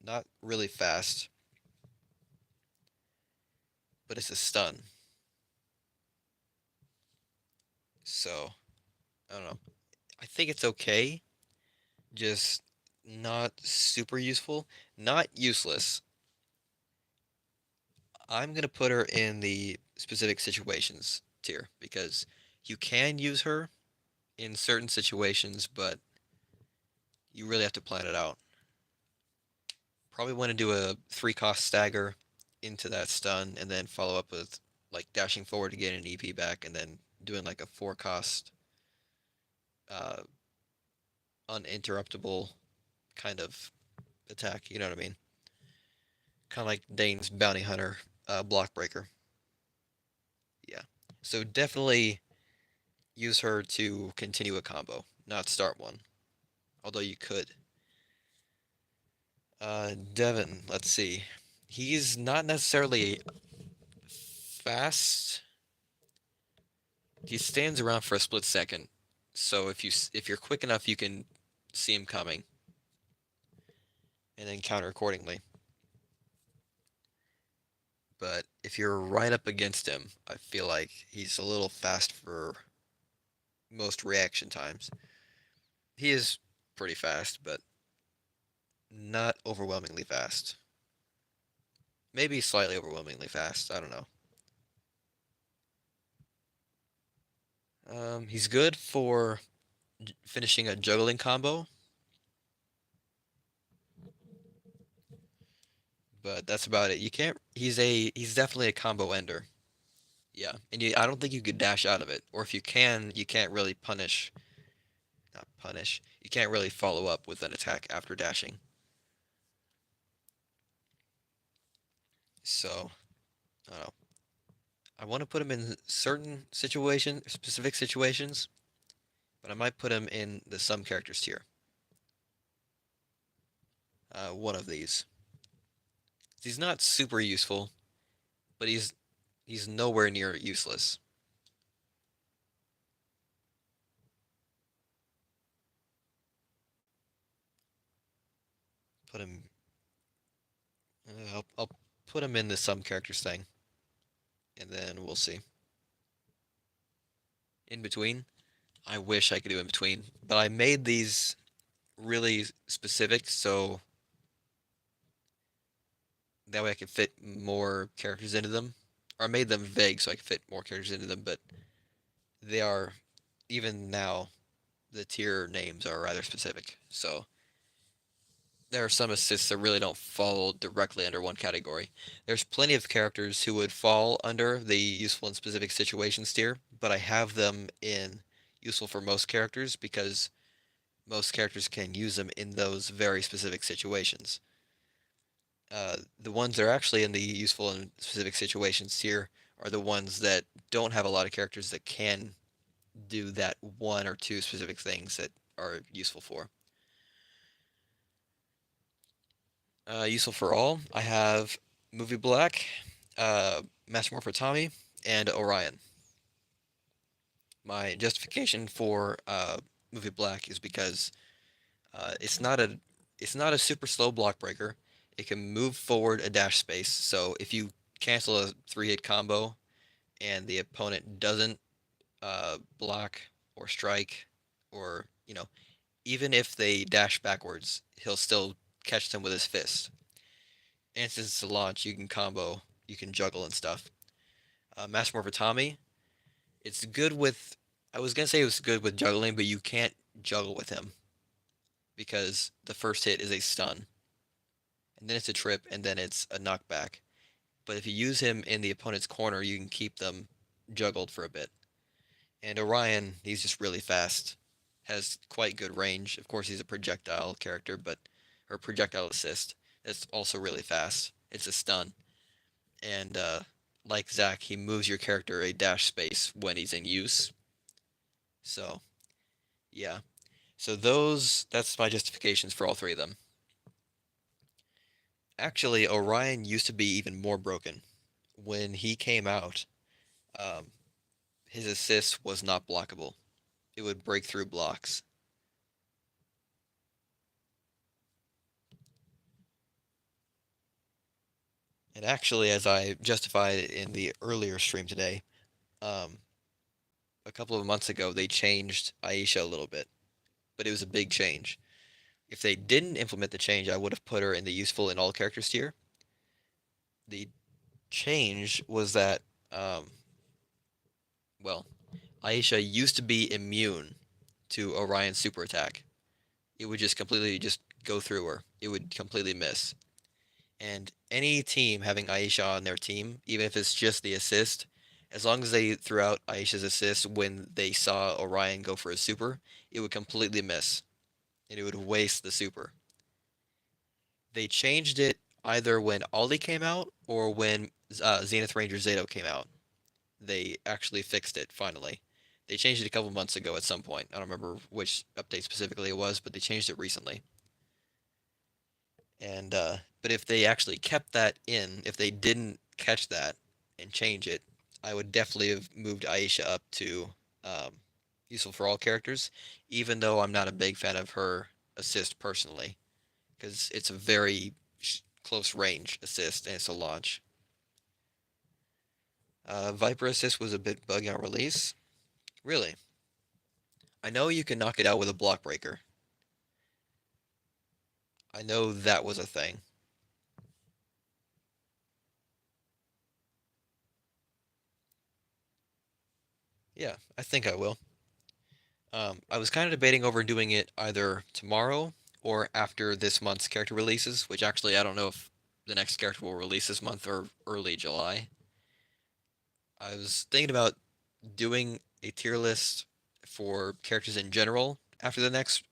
Not really fast, but it's a stun. So, I don't know. I think it's okay, just not super useful. Not useless. I'm gonna put her in the specific situations tier because you can use her in certain situations, but you really have to plan it out. Probably want to do a 3-cost stagger into that stun and then follow up with like dashing forward to get an EP back and then doing like a four cost uh uninterruptible kind of attack, you know what I mean? Kind of like Dane's bounty hunter block breaker. Yeah. So definitely use her to continue a combo, not start one. Although you could. Devin, let's see. He's not necessarily fast. He stands around for a split second. So if you're quick enough, you can see him coming and then counter accordingly. But if you're right up against him, I feel like he's a little fast for most reaction times. He is pretty fast, but not overwhelmingly fast. Maybe slightly overwhelmingly fast. I don't know. He's good for finishing a juggling combo, but that's about it. You can't. He's definitely a combo ender. Yeah, and I don't think you could dash out of it, or if you can, you can't really punish. Not punish. You can't really follow up with an attack after dashing. So I don't know. I want to put him in certain specific situations, but I might put him in the some characters tier. One of these. He's not super useful, but he's nowhere near useless. Put him. I'll put him in the some characters thing, and then we'll see. In between, I wish I could do in between, but I made these really specific so that way I could fit more characters into them. Or I made them vague so I could fit more characters into them, but they are even now the tier names are rather specific. So there are some assists that really don't fall directly under one category. There's plenty of characters who would fall under the useful in specific situations tier, but I have them in useful for most characters because most characters can use them in those very specific situations. The ones that are actually in the useful in specific situations tier are the ones that don't have a lot of characters that can do that one or two specific things that are useful for. Useful for all, I have Movie Black, Master Morpher Tommy, and Orion. My justification for Movie Black is because it's not a super slow block breaker. It can move forward a dash space. So if you cancel a three-hit combo and the opponent doesn't block or strike, or even if they dash backwards, he'll still catch them with his fist. And since it's a launch, you can combo, you can juggle and stuff. Master Morpher Tommy, it's good with. I was gonna say it was good with juggling, but you can't juggle with him because the first hit is a stun, and then it's a trip, and then it's a knockback. But if you use him in the opponent's corner, you can keep them juggled for a bit. And Orion, he's just really fast, has quite good range. Of course, he's a projectile character, but or projectile assist. It's also really fast. It's a stun, and like Zach, he moves your character a dash space when he's in use. So yeah, so that's my justifications for all three of them. Actually, Orion used to be even more broken. When he came out, um, his assist was not blockable. It would break through blocks. And actually, as I justified in the earlier stream today, um, a couple of months ago, they changed Aisha a little bit, but it was a big change. If they didn't implement the change, I would have put her in the useful in all characters tier. The change was that, um, well, Aisha used to be immune to Orion's super attack. It would just completely just go through her. It would completely miss. And any team having Aisha on their team, even if it's just the assist, As long as they threw out Aisha's assist when they saw Orion go for a super, it would completely miss, and it would waste the super. They changed it either when Ollie came out or when Zenith Ranger Zato came out. They actually fixed it finally. They changed it a couple months ago at some point. I don't remember which update specifically it was, but they changed it recently. And but if they actually kept that in, if they didn't catch that and change it, I would definitely have moved Aisha up to um, useful for all characters, even though I'm not a big fan of her assist personally, because it's a very close range assist and it's a launch. Viper assist was a bit buggy on release. Really, I know you can knock it out with a block breaker. I know that was a thing. Yeah, I think I will. I was kind of debating over doing it either tomorrow or after this month's character releases, which actually I don't know if the next character will release this month or early July. I was thinking about doing a tier list for characters in general after the next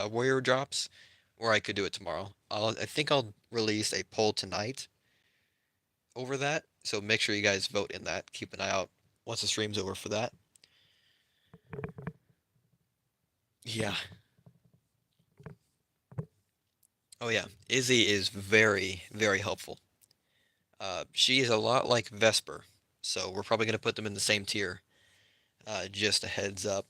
warrior drops, or I could do it tomorrow. I think I'll release a poll tonight over that, so make sure you guys vote in that. Keep an eye out once the stream's over for that. Yeah. Oh yeah. Izzy is very, very helpful. She is a lot like Vesper, so we're probably gonna put them in the same tier. Just a heads up,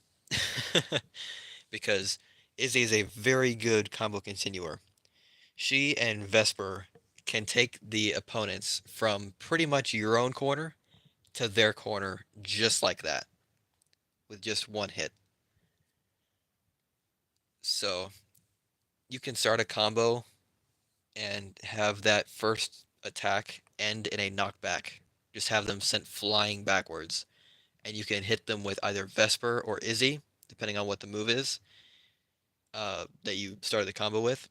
because Izzy is a very good combo continuer. She and Vesper can take the opponents from pretty much your own corner to their corner just like that, with just one hit. So you can start a combo and have that first attack end in a knockback. Just have them sent flying backwards. And you can hit them with either Vesper or Izzy, depending on what the move is that you started the combo with.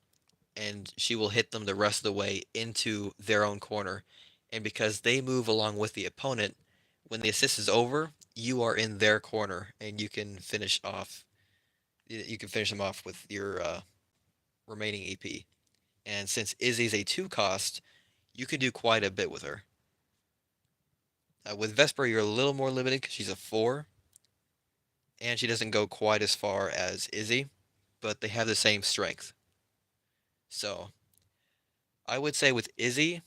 And she will hit them the rest of the way into their own corner. And because they move along with the opponent, when the assist is over, you are in their corner and you can finish off. You can finish them off with your remaining EP. And since Izzy's a 2 cost, you can do quite a bit with her. With Vesper, you're a little more limited because she's a 4, and she doesn't go quite as far as Izzy, but they have the same strength. So I would say with Izzy,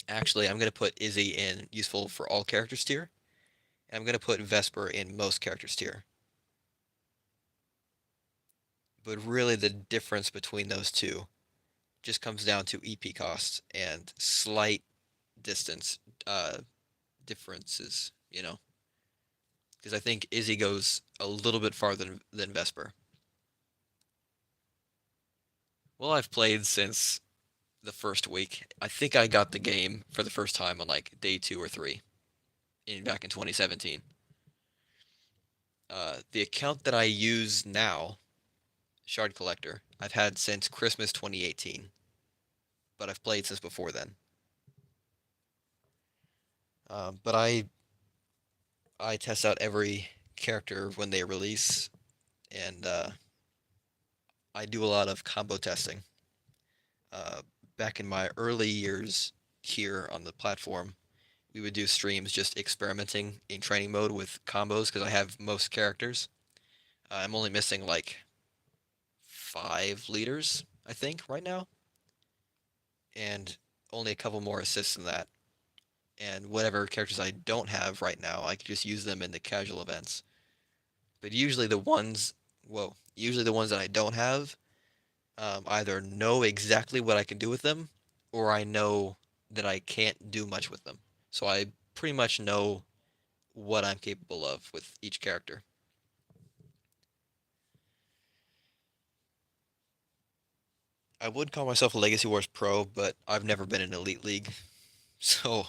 actually, I'm going to put Izzy in useful for all characters tier, and I'm going to put Vesper in most characters tier. But really, the difference between those two just comes down to EP costs and slight distance differences, because I think Izzy goes a little bit farther than Vesper. Well, I've played since the first week. I think I got the game for the first time on like day 2 or 3 back in 2017. The account that I use now, Shard Collector, I've had since Christmas 2018, but I've played since before then. But I test out every character when they release, and I do a lot of combo testing. Uh, Back in my early years here on the platform, we would do streams just experimenting in training mode with combos because I have most characters. I'm only missing like 5 leaders, I think, right now, and only a couple more assists than that. And whatever characters I don't have right now, I could just use them in the casual events. But usually the ones that I don't have, either know exactly what I can do with them, or I know that I can't do much with them. So I pretty much know what I'm capable of with each character. I would call myself a Legacy Wars pro, but I've never been in Elite League. So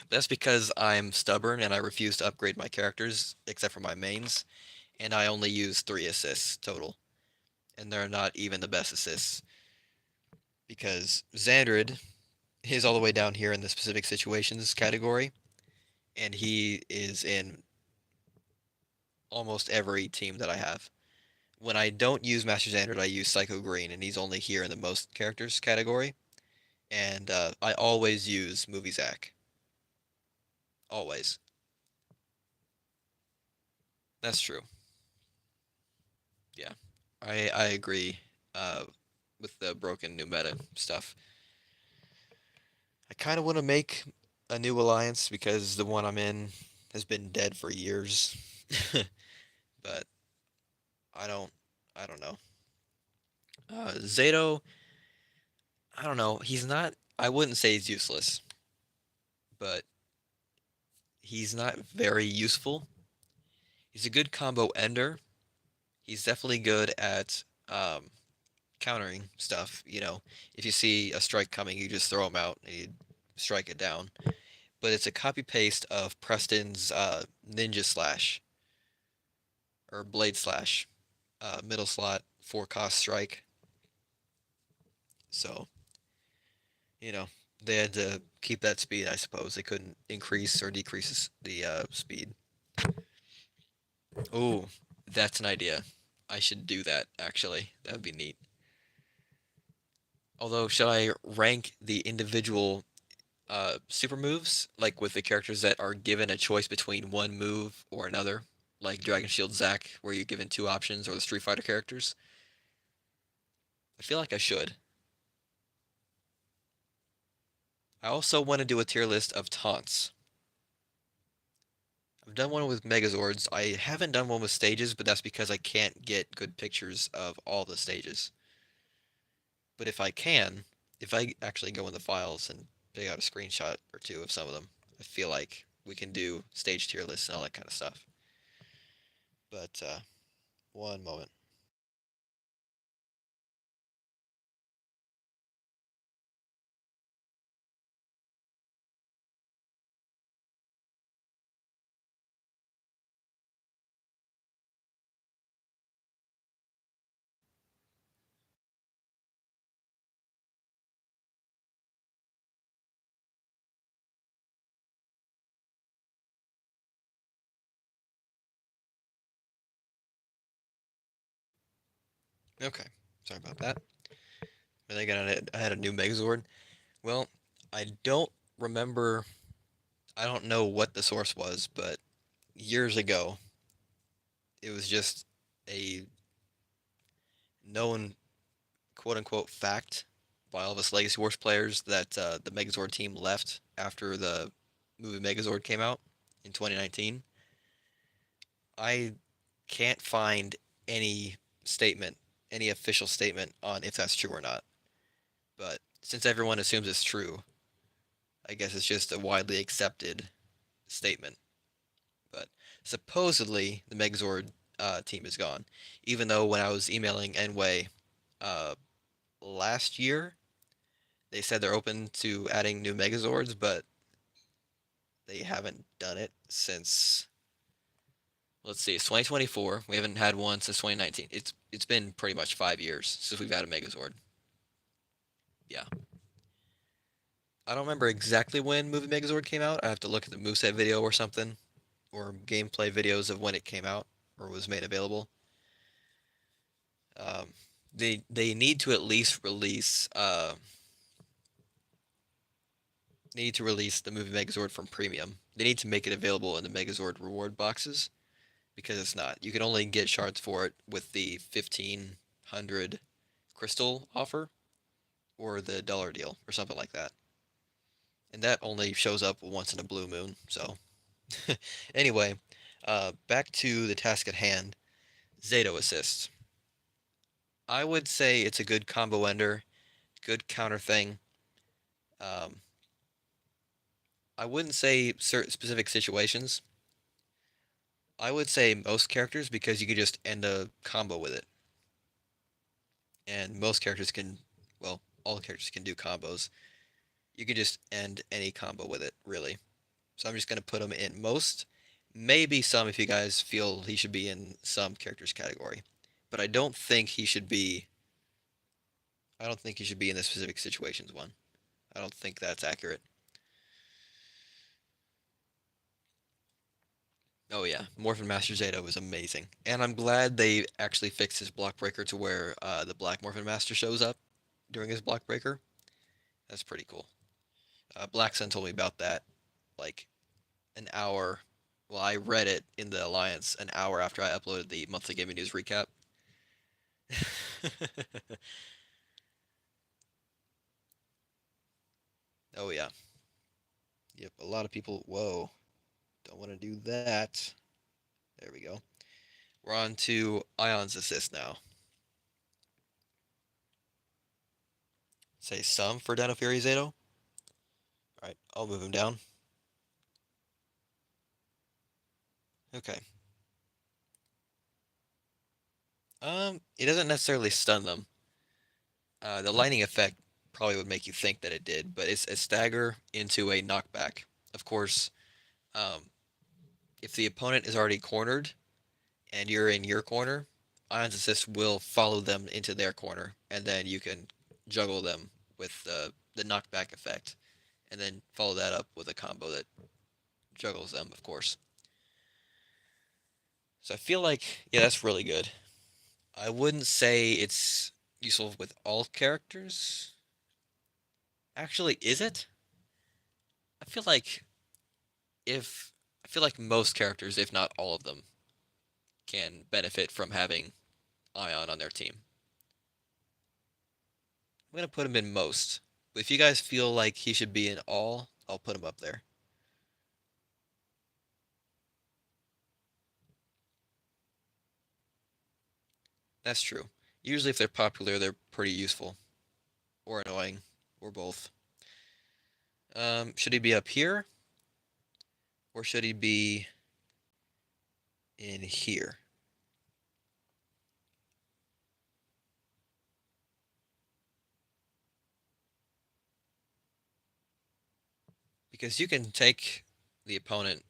that's because I'm stubborn and I refuse to upgrade my characters except for my mains, and I only use 3 assists total. And they're not even the best assists because Xandrid He's all the way down here in the specific situations category, and he is in almost every team that I have. When I don't use Master Standard, I use Psycho Green, and he's only here in the most characters category. And I always use Movie Zach. Always. That's true. Yeah, I agree. Uh, with the broken new meta stuff, I kind of want to make a new alliance because the one I'm in has been dead for years. But I don't, I don't know. Zato, I don't know. He's not. I wouldn't say he's useless, but he's not very useful. He's a good combo ender. He's definitely good at countering stuff. If you see a strike coming, you just throw him out and you strike it down. But it's a copy paste of Preston's Ninja Slash or Blade Slash, middle slot, 4 cost strike. So, you know, they had to keep that speed, I suppose. They couldn't increase or decrease the speed. Oh, that's an idea. I should do that, actually. That would be neat. Although, should I rank the individual super moves, like with the characters that are given a choice between one move or another, like Dragon Shield Zack, where you're given 2 options, or the Street Fighter characters? I feel like I should. I also want to do a tier list of taunts. I've done one with Megazords. I haven't done one with stages, but that's because I can't get good pictures of all the stages. But if I can, if I actually go in the files and pick out a screenshot or two of some of them, I feel like we can do stage tier lists and all that kind of stuff. But one moment. Okay, sorry about that. I think I had a new Megazord. Well, I don't remember. I don't know what the source was, but years ago, it was just a known quote unquote fact by all of us Legacy Wars players that the Megazord team left after the movie Megazord came out in 2019. I can't find any statement, any official statement on if that's true or not. But since everyone assumes it's true, I guess it's just a widely accepted statement. But supposedly the Megazord team is gone, even though when I was emailing Enway uh, last year, they said they're open to adding new Megazords, but they haven't done it since, let's see, it's 2024. We haven't had one since 2019. It's been pretty much 5 years since we've had a Megazord. Yeah. I don't remember exactly when Movie Megazord came out. I have to look at the moveset video or something, or gameplay videos of when it came out or was made available. Um, they need to at least release the movie Megazord from premium. They need to make it available in the Megazord reward boxes because it's not. You can only get shards for it with the 1,500 crystal offer or the dollar deal or something like that. And that only shows up once in a blue moon. So anyway, back to the task at hand. Zato assists. I would say it's a good combo ender, good counter thing. Um, I wouldn't say certain specific situations. I would say most characters because you could just end a combo with it. And most characters can, well, all characters can do combos. You can just end any combo with it, really. So I'm just going to put him in most, maybe some if you guys feel he should be in some characters category. But I don't think he should be in the specific situations one. I don't think that's accurate. Oh yeah, Morphin Master Zeta was amazing, and I'm glad they actually fixed his block breaker to where the Black Morphin Master shows up during his block breaker. That's pretty cool. Black Sun told me about that like an hour. Well, I read it in the Alliance an hour after I uploaded the monthly gaming news recap. Oh yeah, yep. A lot of people. Whoa, don't want to do that. There we go. We're on to Ion's assist now. Say some for Dino Fury Zato. All right, I'll move him down. Okay. It doesn't necessarily stun them. The lightning effect probably would make you think that it did, but it's a stagger into a knockback. Of course, um, if the opponent is already cornered and you're in your corner, Ion's Assist will follow them into their corner, and then you can juggle them with the knockback effect, and then follow that up with a combo that juggles them, of course. So I feel like, yeah, that's really good. I wouldn't say it's useful with all characters. Actually, is it? I feel like if I feel like most characters, if not all of them, can benefit from having Ion on their team. I'm gonna put him in most. If you guys feel like he should be in all, I'll put him up there. That's true. Usually, if they're popular, they're pretty useful or annoying or both. Should he be up here or should he be in here? Because you can take the opponent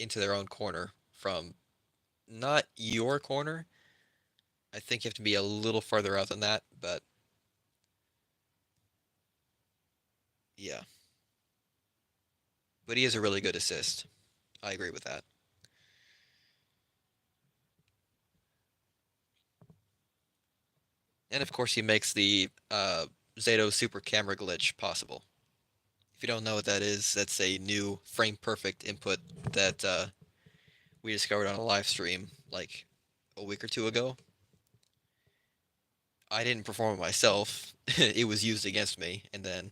into their own corner from not your corner. I think you have to be a little farther out than that, but yeah. But he is a really good assist. I agree with that. And of course, he makes the Zato super camera glitch possible. If you don't know what that is, that's a new frame perfect input that we discovered on a live stream like a week or two ago. I didn't perform it myself. It was used against me, and then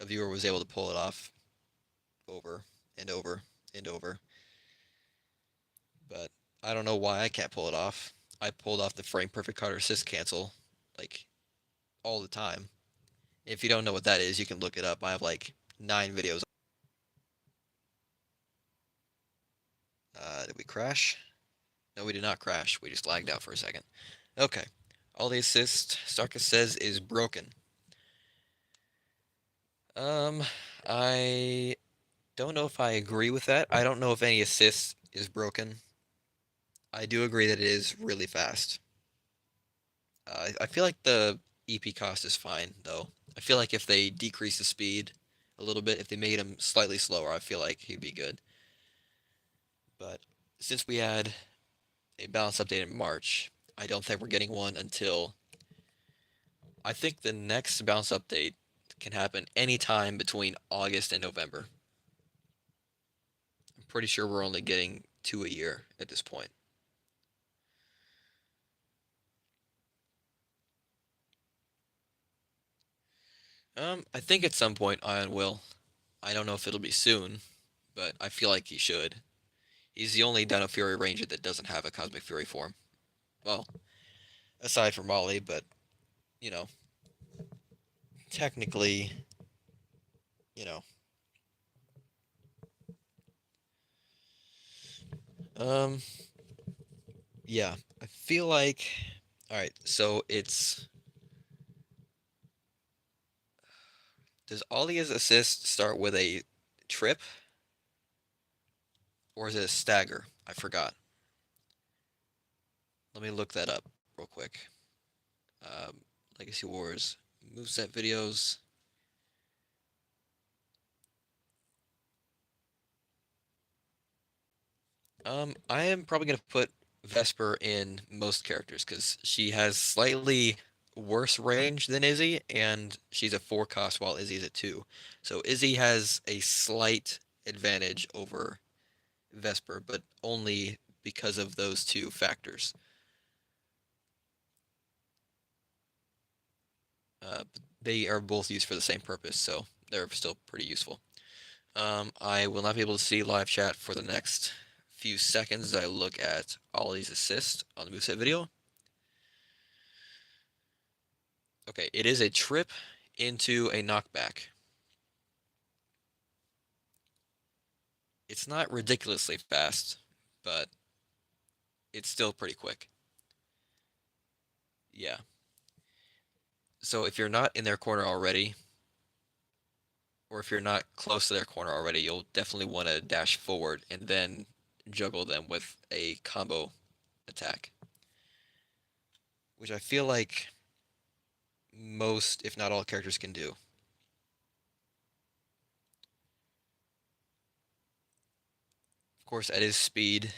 a viewer was able to pull it off over and over and over. But I don't know why I can't pull it off. I pulled off the frame perfect card assist cancel like all the time. If you don't know what that is, you can look it up. I have like 9 videos. Did we crash? No, we did not crash. We just lagged out for a second. Okay. All the assist Sarkis says is broken. Um, I don't know if I agree with that. I don't know if any assist is broken. I do agree that it is really fast. I feel like the EP cost is fine though. I feel like if they decrease the speed a little bit, if they made him slightly slower, I feel like he'd be good. But since we had a balance update in March, I don't think we're getting one until I think the next balance update can happen anytime between August and November. I'm pretty sure we're only getting 2 a year at this point. I think at some point Ion will. I don't know if it'll be soon, but I feel like he should. He's the only Dino Fury Ranger that doesn't have a Cosmic Fury form. Well, aside from Molly, but you know, technically, you know. Um, yeah, I feel like. All right, so it's does Ollie's assist start with a trip or is it a stagger? I forgot. Let me look that up real quick. Um, Legacy Wars moveset videos. I am probably gonna put Vesper in most characters because she has slightly worse range than Izzy, and she's a 4 cost while Izzy's a 2. So Izzy has a slight advantage over Vesper, but only because of those two factors. They are both used for the same purpose, so they're still pretty useful. I will not be able to see live chat for the next few seconds as I look at all these assists on the moveset video. Okay, it is a trip into a knockback. It's not ridiculously fast, but it's still pretty quick. Yeah. So if you're not in their corner already, or if you're not close to their corner already, you'll definitely want to dash forward and then juggle them with a combo attack, which I feel like most, if not all, characters can do. Of course, at his speed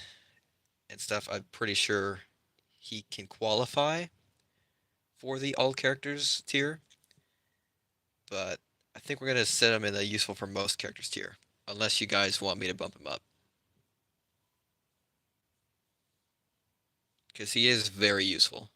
and stuff, I'm pretty sure he can qualify for the all characters tier, but I think we're gonna set him in the useful for most characters tier, unless you guys want me to bump him up, because he is very useful.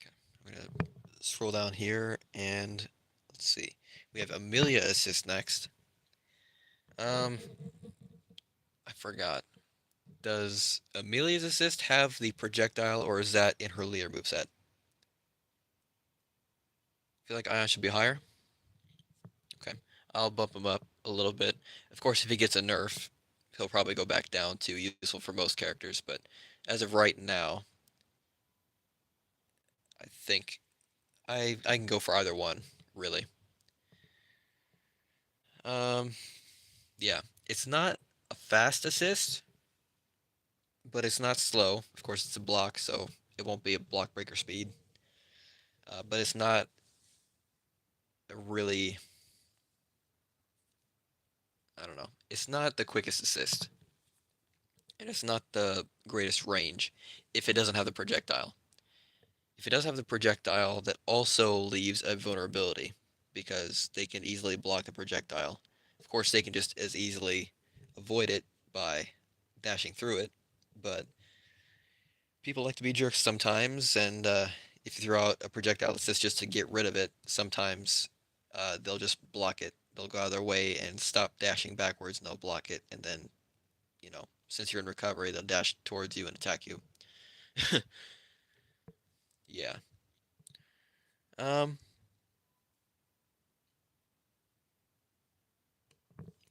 Okay, I'm gonna scroll down here and let's see. We have Amelia assist next. Um, I forgot. Does Amelia's assist have the projectile, or is that in her leader moveset? I feel like Ion should be higher. Okay, I'll bump him up a little bit. Of course, if he gets a nerf, he'll probably go back down to useful for most characters, but as of right now, I think I can go for either one, really. Um, yeah, it's not a fast assist, but it's not slow. Of course, it's a block, so it won't be a block breaker speed. But it's not a really, I don't know. It's not the quickest assist, and it's not the greatest range if it doesn't have the projectile. If it does have the projectile, that also leaves a vulnerability because they can easily block the projectile. Of course, they can just as easily avoid it by dashing through it, but people like to be jerks sometimes, and if you throw out a projectile assist just to get rid of it, sometimes they'll just block it. They'll go out of their way and stop dashing backwards, and they'll block it, and then, since you're in recovery, they'll dash towards you and attack you. Yeah. Um,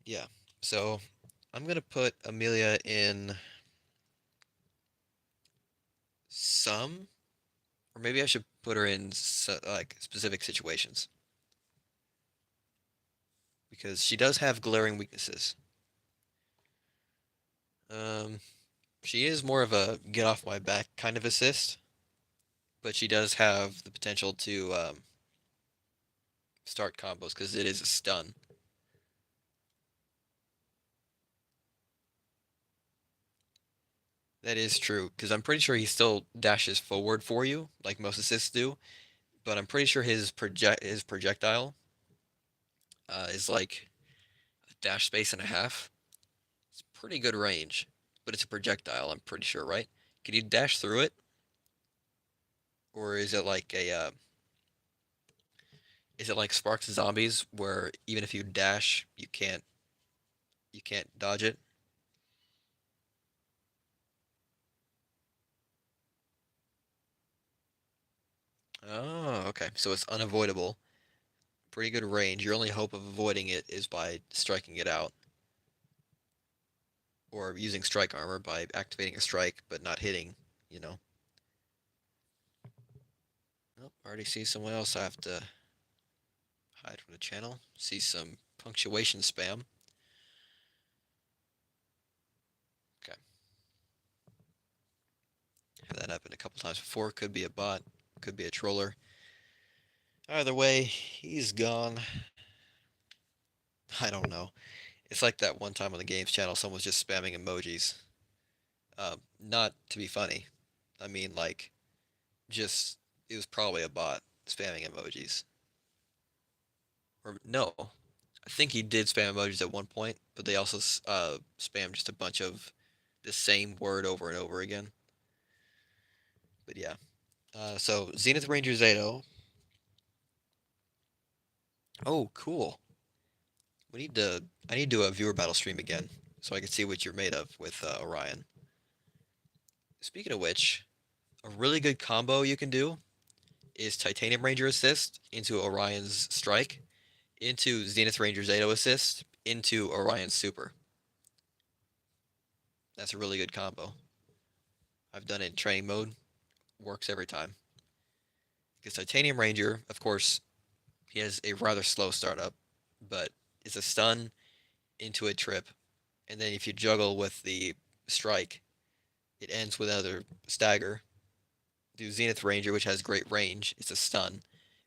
yeah. So I'm gonna put Amelia in some, or maybe I should put her in like specific situations because she does have glaring weaknesses. Um, she is more of a get off my back kind of assist, but she does have the potential to start combos because it is a stun. That is true because I'm pretty sure he still dashes forward for you, like most assists do. But I'm pretty sure his projectile is like a dash space and a half. It's pretty good range, but it's a projectile. I'm pretty sure, right? Can you dash through it, or is it like a is it like Sparks and Zombies where even if you dash, you can't dodge it? Oh, okay. So it's unavoidable. Pretty good range. Your only hope of avoiding it is by striking it out, or using strike armor by activating a strike but not hitting, you know. Oh, already see someone else I have to Hide from the channel. See some punctuation spam. Okay. Had that happen a couple times before. Could be a bot. Could be a troller. Either way, he's gone. I don't know. It's like that one time on the games channel, someone was just spamming emojis. Not to be funny. I mean, like, just it was probably a bot spamming emojis. Or no, I think he did spam emojis at one point, but they also spam just a bunch of the same word over and over again. But yeah, so Zenith Ranger Zato. Oh, cool. We need to. I need to do a viewer battle stream again, so I can see what you're made of with Orion. Speaking of which, a really good combo you can do is Titanium Ranger assist into Orion's strike, into Zenith Ranger Zato assist, into Orion's super. That's a really good combo. I've done it in training mode. Works every time. Because Titanium Ranger, of course, he has a rather slow startup, but it's a stun into a trip, and then if you juggle with the strike, it ends with another stagger. Do Zenith Ranger, which has great range, it's a stun,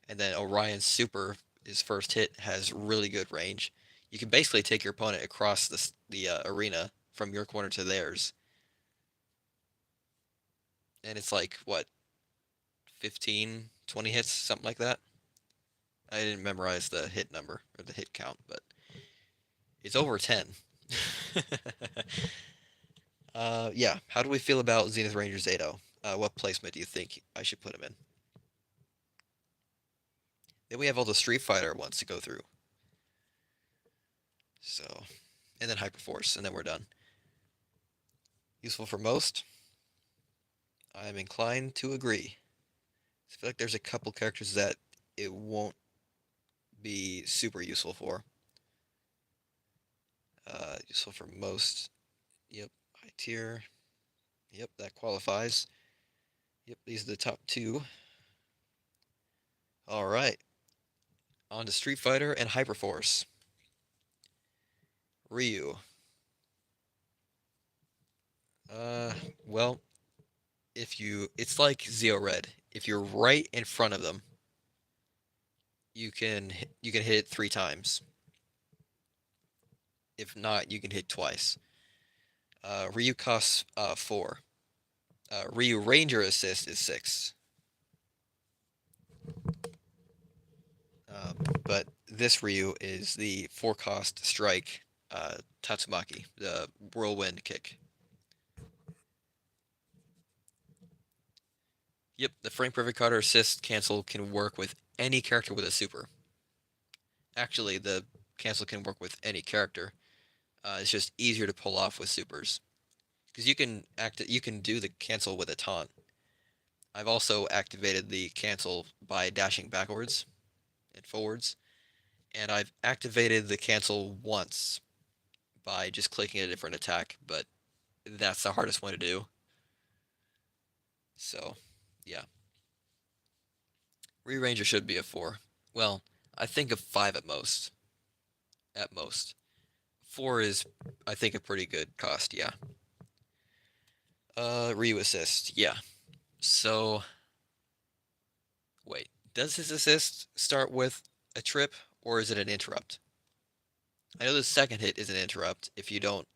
and then Orion's super, his first hit, has really good range. You can basically take your opponent across the arena from your corner to theirs, and it's like what 15, 20 hits, something like that. I didn't memorize the hit number or the hit count, but it's over 10. Yeah. How do we feel about Zenith Ranger Zato? What placement do you think I should put him in? Then we have all the Street Fighter ones to go through. So, and then Hyperforce, and then we're done. Useful for most? I'm inclined to agree. I feel like there's a couple characters that it won't be super useful for. Useful for most. Yep. High tier. Yep, that qualifies. Yep, these are the top two. All right. On to Street Fighter and Hyperforce. Ryu. Uh, well, it's like Zeo Red. If you're right in front of them, you can hit it 3 times. If not, you can hit twice. Ryu costs 4. Ryu Ranger assist is 6. But this Ryu is the 4 cost strike Tatsumaki, the whirlwind kick. Yep, the frame perfect cutter assist cancel can work with any character with a super. Actually, the cancel can work with any character. It's just easier to pull off with supers because you can do the cancel with a taunt. I've also activated the cancel by dashing backwards and forwards, and I've activated the cancel once by just clicking a different attack, but that's the hardest one to do. So, yeah. Rearranger should be a 4. Well, I think a 5 at most. At most. 4 is, I think, a pretty good cost, yeah. Ryu assist, yeah. So, wait. Does his assist start with a trip, or is it an interrupt? I know the second hit is an interrupt if you don't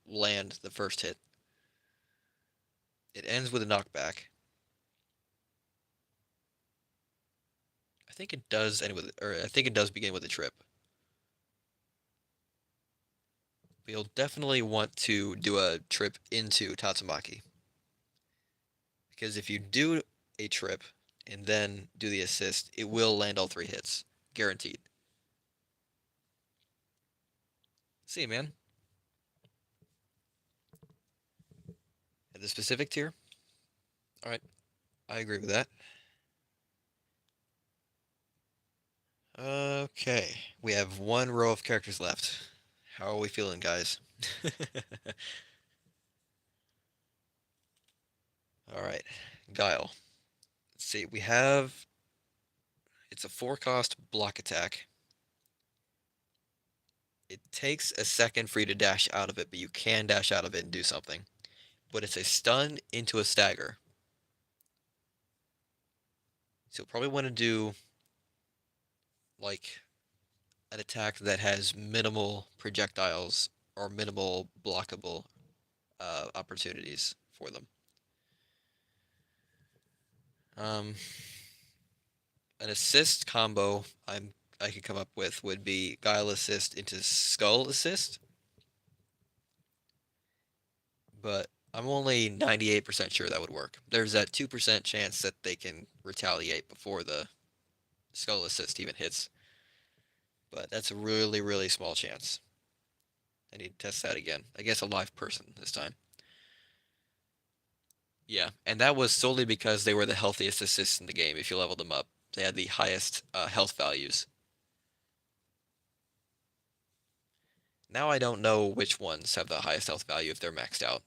land the first hit. It ends with a knockback. I think it does end with, or I think it does begin with a trip. But you'll definitely want to do a trip into Tatsumaki. Because if you do a trip and then do the assist, it will land all 3 hits. Guaranteed. See, man. At the specific tier? Alright, I agree with that. Okay, we have 1 row of characters left. How are we feeling, guys? Alright, Guile. Let's see, It's a 4 cost block attack. It takes a second for you to dash out of it, but you can dash out of it and do something. But it's a stun into a stagger. So you'll probably want to do like an attack that has minimal projectiles or minimal blockable opportunities for them. Um, an assist combo I could come up with would be Guile Assist into Skull Assist, but I'm only 98% sure that would work. There's that 2% chance that they can retaliate before the Skull Assist even hits, but that's a really, really small chance. I need to test that again. I guess a live person this time. Yeah, and that was solely because they were the healthiest assists in the game if you leveled them up. They had the highest health values. Now I don't know which ones have the highest health value if they're maxed out.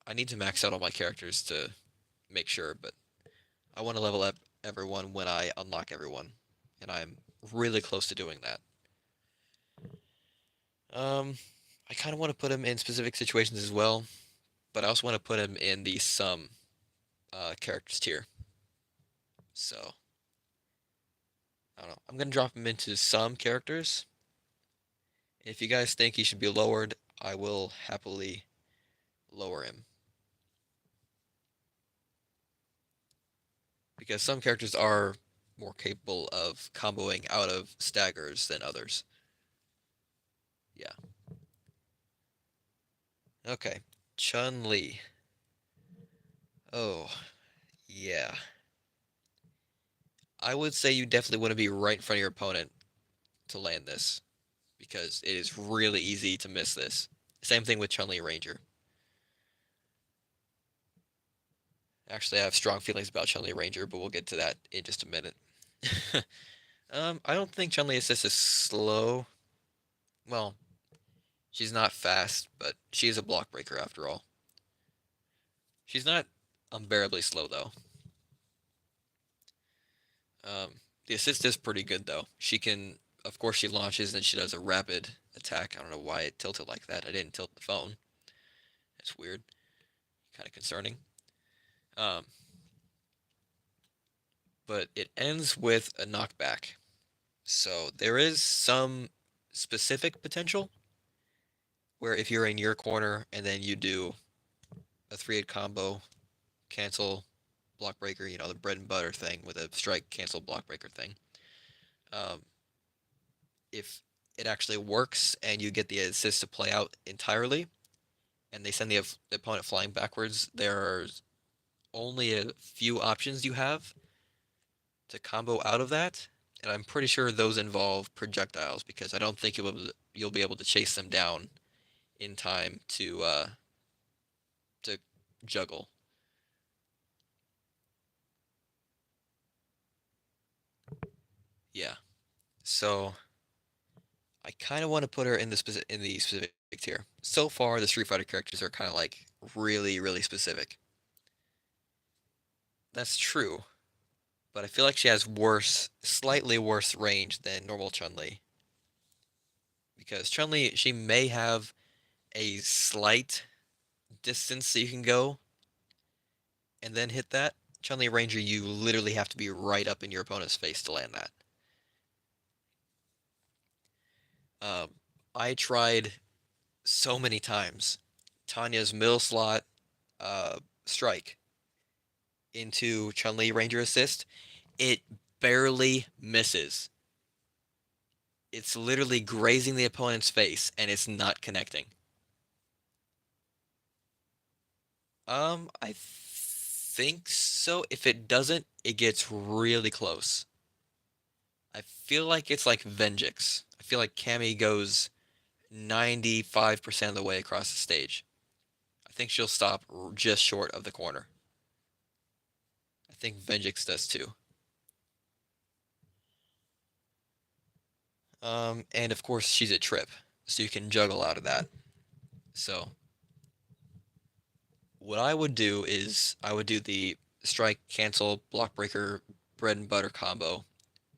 I need to max out all my characters to make sure, but I want to level up everyone when I unlock everyone, and I'm really close to doing that. Um, I kind of want to put him in specific situations as well, but I also want to put him in the some characters tier. So I don't know. I'm gonna drop him into some characters. If you guys think he should be lowered, I will happily lower him. Because some characters are more capable of comboing out of staggers than others. Yeah. Okay. Chun-Li. Oh, yeah. I would say you definitely want to be right in front of your opponent to land this, because it is really easy to miss this. Same thing with Chun-Li Ranger. Actually, I have strong feelings about Chun-Li Ranger, but we'll get to that in just a minute. I don't think Chun-Li Assist is slow. Well, she's not fast, but she is a block breaker after all. She's not unbearably slow though. Um, the assist is pretty good though. She can, of course, she launches and she does a rapid attack. I don't know why it tilted like that. I didn't tilt the phone. That's weird. Kind of concerning. Um, but it ends with a knockback. So there is some specific potential where if you're in your corner and then you do a 3-hit combo, cancel, block breaker, the bread and butter thing with a strike, cancel, block breaker thing. Um, if it actually works and you get the assist to play out entirely, and they send the opponent flying backwards, there's only a few options you have to combo out of that, and I'm pretty sure those involve projectiles because I don't think you'll be able to chase them down in time to juggle. Yeah. So I kind of want to put her in the specific tier. So far, the Street Fighter characters are kind of like really, really specific. That's true, but I feel like she has slightly worse range than normal Chun-Li. Because Chun-Li, she may have a slight distance that you can go and then hit that. Chun-Li Ranger, you literally have to be right up in your opponent's face to land that. Um, I tried so many times Tanya's middle slot strike into Chun-Li Ranger assist. It barely misses. It's literally grazing the opponent's face and it's not connecting. I think so. If it doesn't, it gets really close. I feel like it's like Venjix. I feel like Cammy goes 95% of the way across the stage. I think she'll stop just short of the corner. I think Venjix does too. And of course she's a trip, so you can juggle out of that. So what I would do is I would do the strike, cancel, block breaker, bread and butter combo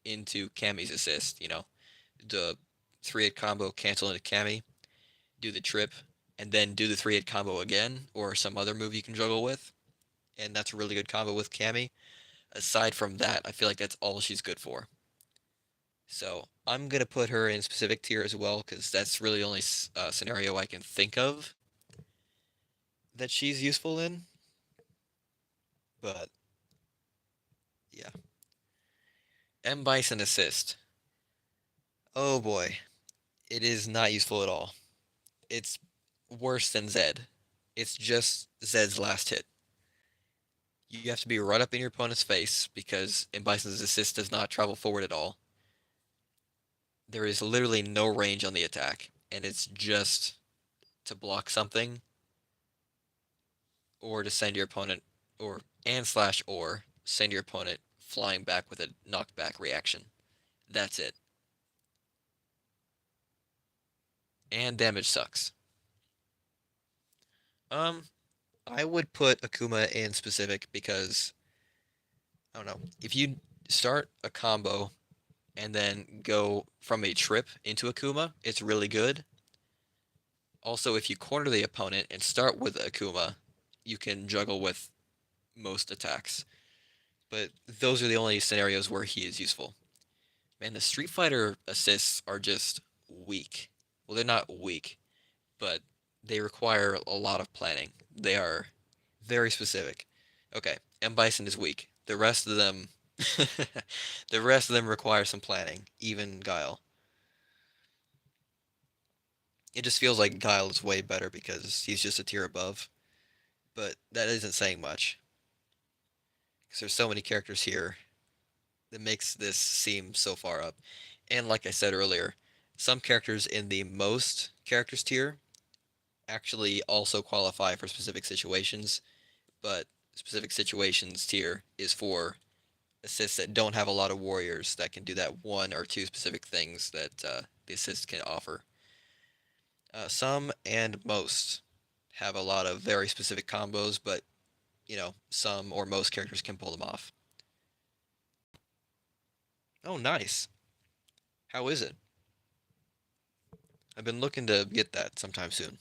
into Cammy's assist. The three-hit combo cancel into Cammy, do the trip, and then do the three-hit combo again, or some other move you can juggle with, and that's a really good combo with Cammy. Aside from that, I feel like that's all she's good for. So I'm gonna put her in specific tier as well, because that's really the only scenario I can think of that she's useful in. But yeah, M Bison assist. Oh boy, it is not useful at all. It's worse than Zed. It's just Zed's last hit. You have to be right up in your opponent's face because M Bison's assist does not travel forward at all. There is literally no range on the attack, and it's just to block something or to send your opponent or send your opponent flying back with a knockback reaction. That's it. And damage sucks. Um, I would put Akuma in specific because I don't know. If you start a combo and then go from a trip into Akuma, it's really good. Also, if you corner the opponent and start with Akuma, you can juggle with most attacks. But those are the only scenarios where he is useful. Man, the Street Fighter assists are just weak. Well, they're not weak, but they require a lot of planning. They are very specific. Okay, M Bison is weak. The rest of them the rest of them require some planning, even Guile. It just feels like Guile is way better because he's just a tier above, but that isn't saying much because there's so many characters here that makes this seem so far up. And like I said earlier, some characters in the most characters tier actually also qualify for specific situations, but specific situations tier is for assists that don't have a lot of warriors that can do that one or two specific things that the assist can offer. Some and most have a lot of very specific combos, but some or most characters can pull them off. Oh, nice. How is it? I've been looking to get that sometime soon.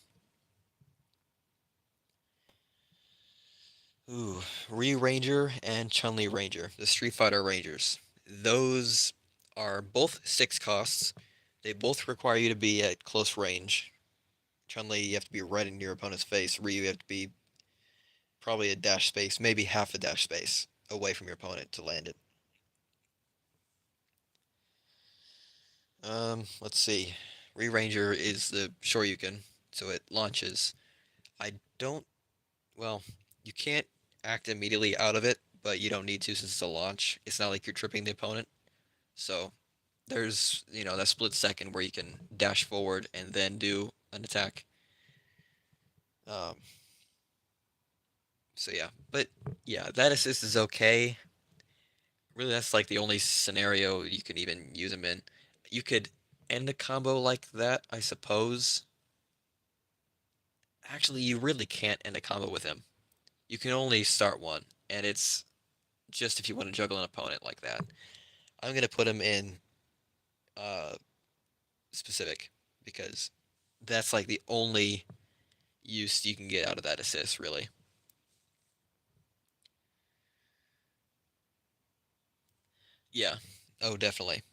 Ooh, Ryu Ranger and Chun-Li Ranger, the Street Fighter Rangers. Those are both 6 costs. They both require you to be at close range. Chun-Li, you have to be right in your opponent's face. Ryu, you have to be probably a dash space, maybe half a dash space away from your opponent to land it. Let's see. Re-Ranger is the Shoryuken, so it launches. I don't, well, you can't act immediately out of it, but you don't need to since it's a launch. It's not like you're tripping the opponent. So there's, that split second where you can dash forward and then do an attack. Um, so yeah, but yeah, that assist is okay. Really, that's like the only scenario you can even use him in. You could end a combo like that, I suppose. Actually, you really can't end a combo with him. You can only start one, and it's just if you want to juggle an opponent like that. I'm gonna put him in uh, specific because that's like the only use you can get out of that assist, really. Yeah. Oh, definitely.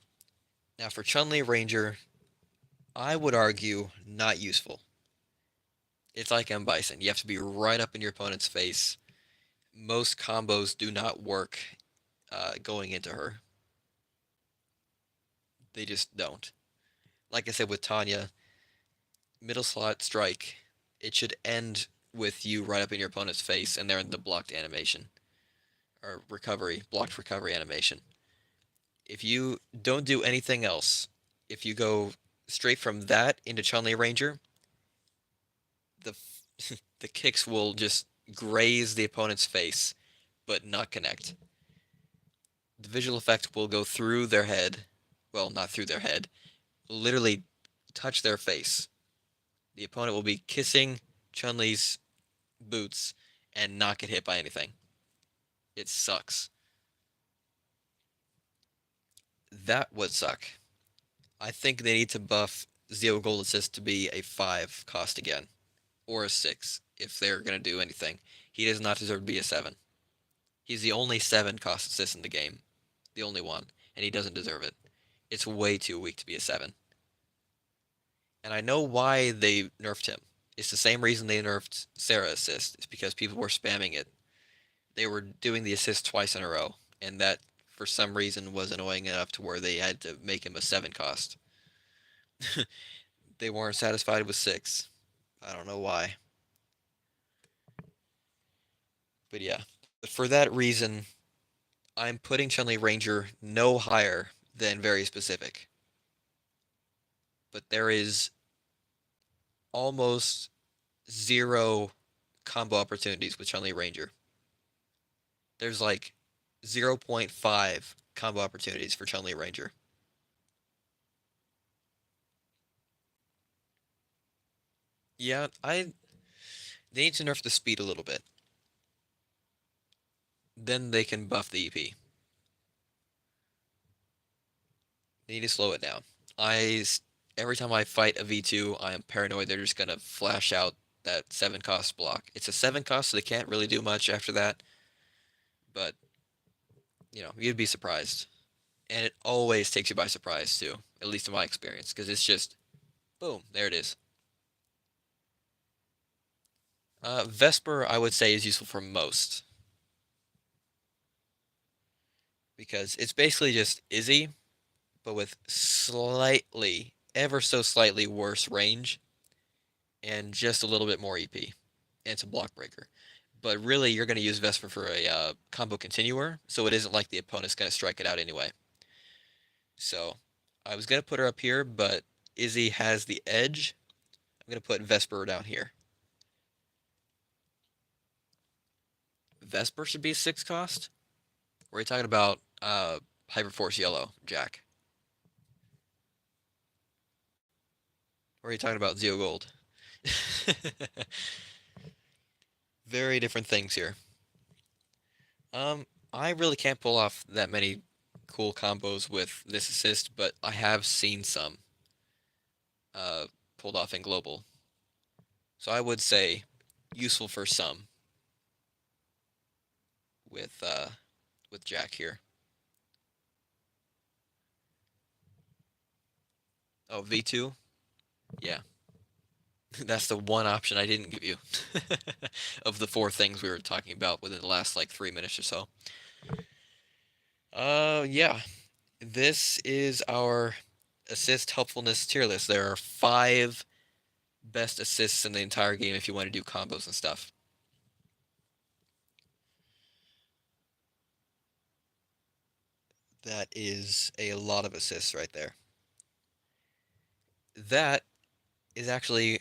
Now for Chun-Li Ranger, I would argue not useful. It's like M Bison. You have to be right up in your opponent's face. Most combos do not work going into her. They just don't. Like I said with Tanya, middle slot strike, it should end with you right up in your opponent's face and they're in the blocked animation or blocked recovery animation. If you don't do anything else, if you go straight from that into Chun-Li Ranger, the the kicks will just graze the opponent's face but not connect. The visual effect will go through their head. Well, not through their head, literally touch their face. The opponent will be kissing Chun-Li's boots and not get hit by anything. It sucks. That would suck. I think they need to buff Zero Gold Assist to be a 5 cost again, or a 6 if they're going to do anything. He does not deserve to be a 7. He's the only 7 cost assist in the game, the only one, and he doesn't deserve it. It's way too weak to be a 7. And I know why they nerfed him. It's the same reason they nerfed Sarah assist. It's because people were spamming it. They were doing the assist twice in a row, and that for some reason was annoying enough to where they had to make him a 7 cost. They weren't satisfied with 6. I don't know why. But yeah, for that reason, I'm putting Chun-Li Ranger no higher than very specific. But there is almost zero combo opportunities with Chun-Li Ranger. There's like 0.5 combo opportunities for Chun-Li Ranger. Yeah, they need to nerf the speed a little bit. Then they can buff the EP. They need to slow it down. I every time I fight a V2, I am paranoid they're just gonna flash out that 7 cost block. It's a 7 cost, so they can't really do much after that. But you'd be surprised, and it always takes you by surprise too. At least in my experience, because it's just boom, there it is. Vesper, I would say, is useful for most because it's basically just Izzy, but with slightly, ever so slightly worse range and just a little bit more EP. And it's a block breaker. But really, you're going to use Vesper for a combo continuer, so it isn't like the opponent's going to strike it out anyway. So I was going to put her up here, but Izzy has the edge. I'm going to put Vesper down here. Vesper should be 6 cost? Or are you talking about Hyperforce Yellow, Jack? Or are you talking about Zeo Gold? Very different things here. I really can't pull off that many cool combos with this assist, but I have seen some pulled off in global. So I would say useful for some with Jack here. Oh, V2? Yeah. That's the one option I didn't give you of the 4 things we were talking about within the last like 3 minutes or so. Yeah. This is our assist helpfulness tier list. There are 5 best assists in the entire game if you want to do combos and stuff. That is a lot of assists right there. That is actually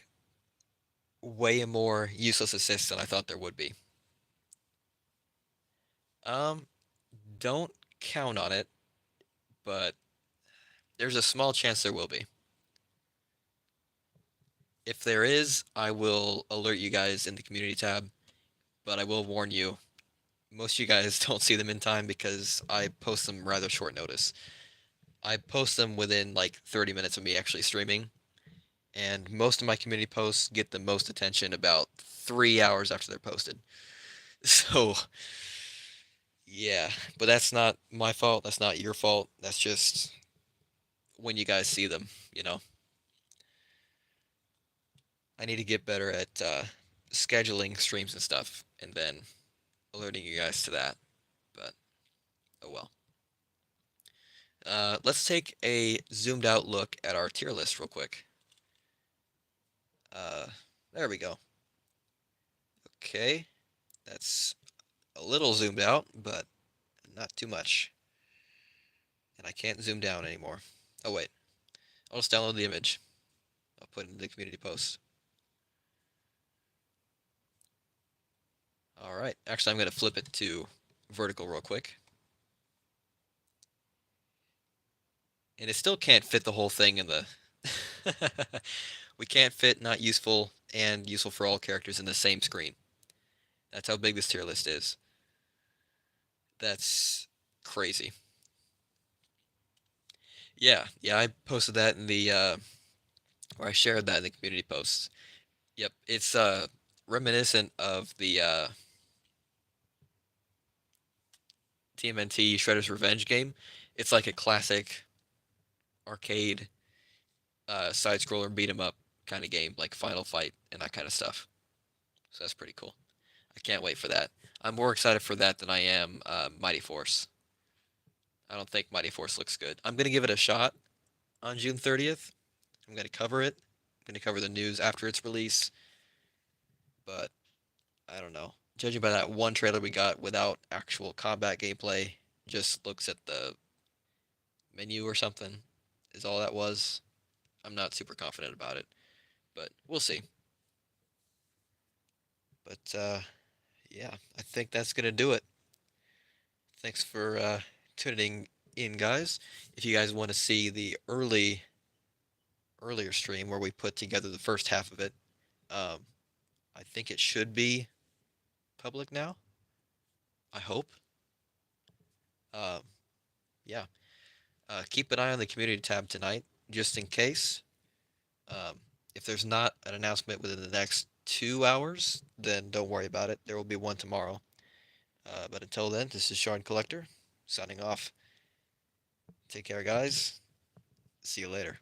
way more useless assists than I thought there would be. Um, don't count on it, but there's a small chance there will be. If there is, I will alert you guys in the community tab, but I will warn you, most of you guys don't see them in time because I post them rather short notice. I post them within like 30 minutes of me actually streaming, and most of my community posts get the most attention about 3 hours after they're posted. So, yeah, but that's not my fault. That's not your fault. That's just when you guys see them. I need to get better at scheduling streams and stuff, and then alerting you guys to that. But oh well. Let's take a zoomed out look at our tier list real quick. Uh, there we go. Okay, that's a little zoomed out, but not too much. And I can't zoom down anymore. Oh wait, I'll just download the image. I'll put it in the community post. All right, actually I'm going to flip it to vertical real quick. And it still can't fit the whole thing in the... We can't fit not useful and useful for all characters in the same screen. That's how big this tier list is. That's crazy. Yeah, yeah, I posted that in the or I shared that in the community posts. Yep, it's reminiscent of the TMNT Shredder's Revenge game. It's like a classic arcade side scroller beat 'em up kind of game, like Final Fight and that kind of stuff. So that's pretty cool. I can't wait for that. I'm more excited for that than I am Mighty Force. I don't think Mighty Force looks good. I'm gonna give it a shot on June 30th. I'm gonna cover it. I'm gonna cover the news after its release, but I don't know. Judging by that one trailer we got without actual combat gameplay, just looks at the menu or something, is all that was. I'm not super confident about it, but we'll see. But yeah, I think that's gonna do it. Thanks for tuning in, guys. If you guys want to see the earlier stream where we put together the first half of it, um, I think it should be public now. I hope. Um, yeah. Keep an eye on the community tab tonight, just in case. Um, if there's not an announcement within the next 2 hours, then don't worry about it. There will be one tomorrow. But until then, this is Sean Collector, signing off. Take care, guys. See you later.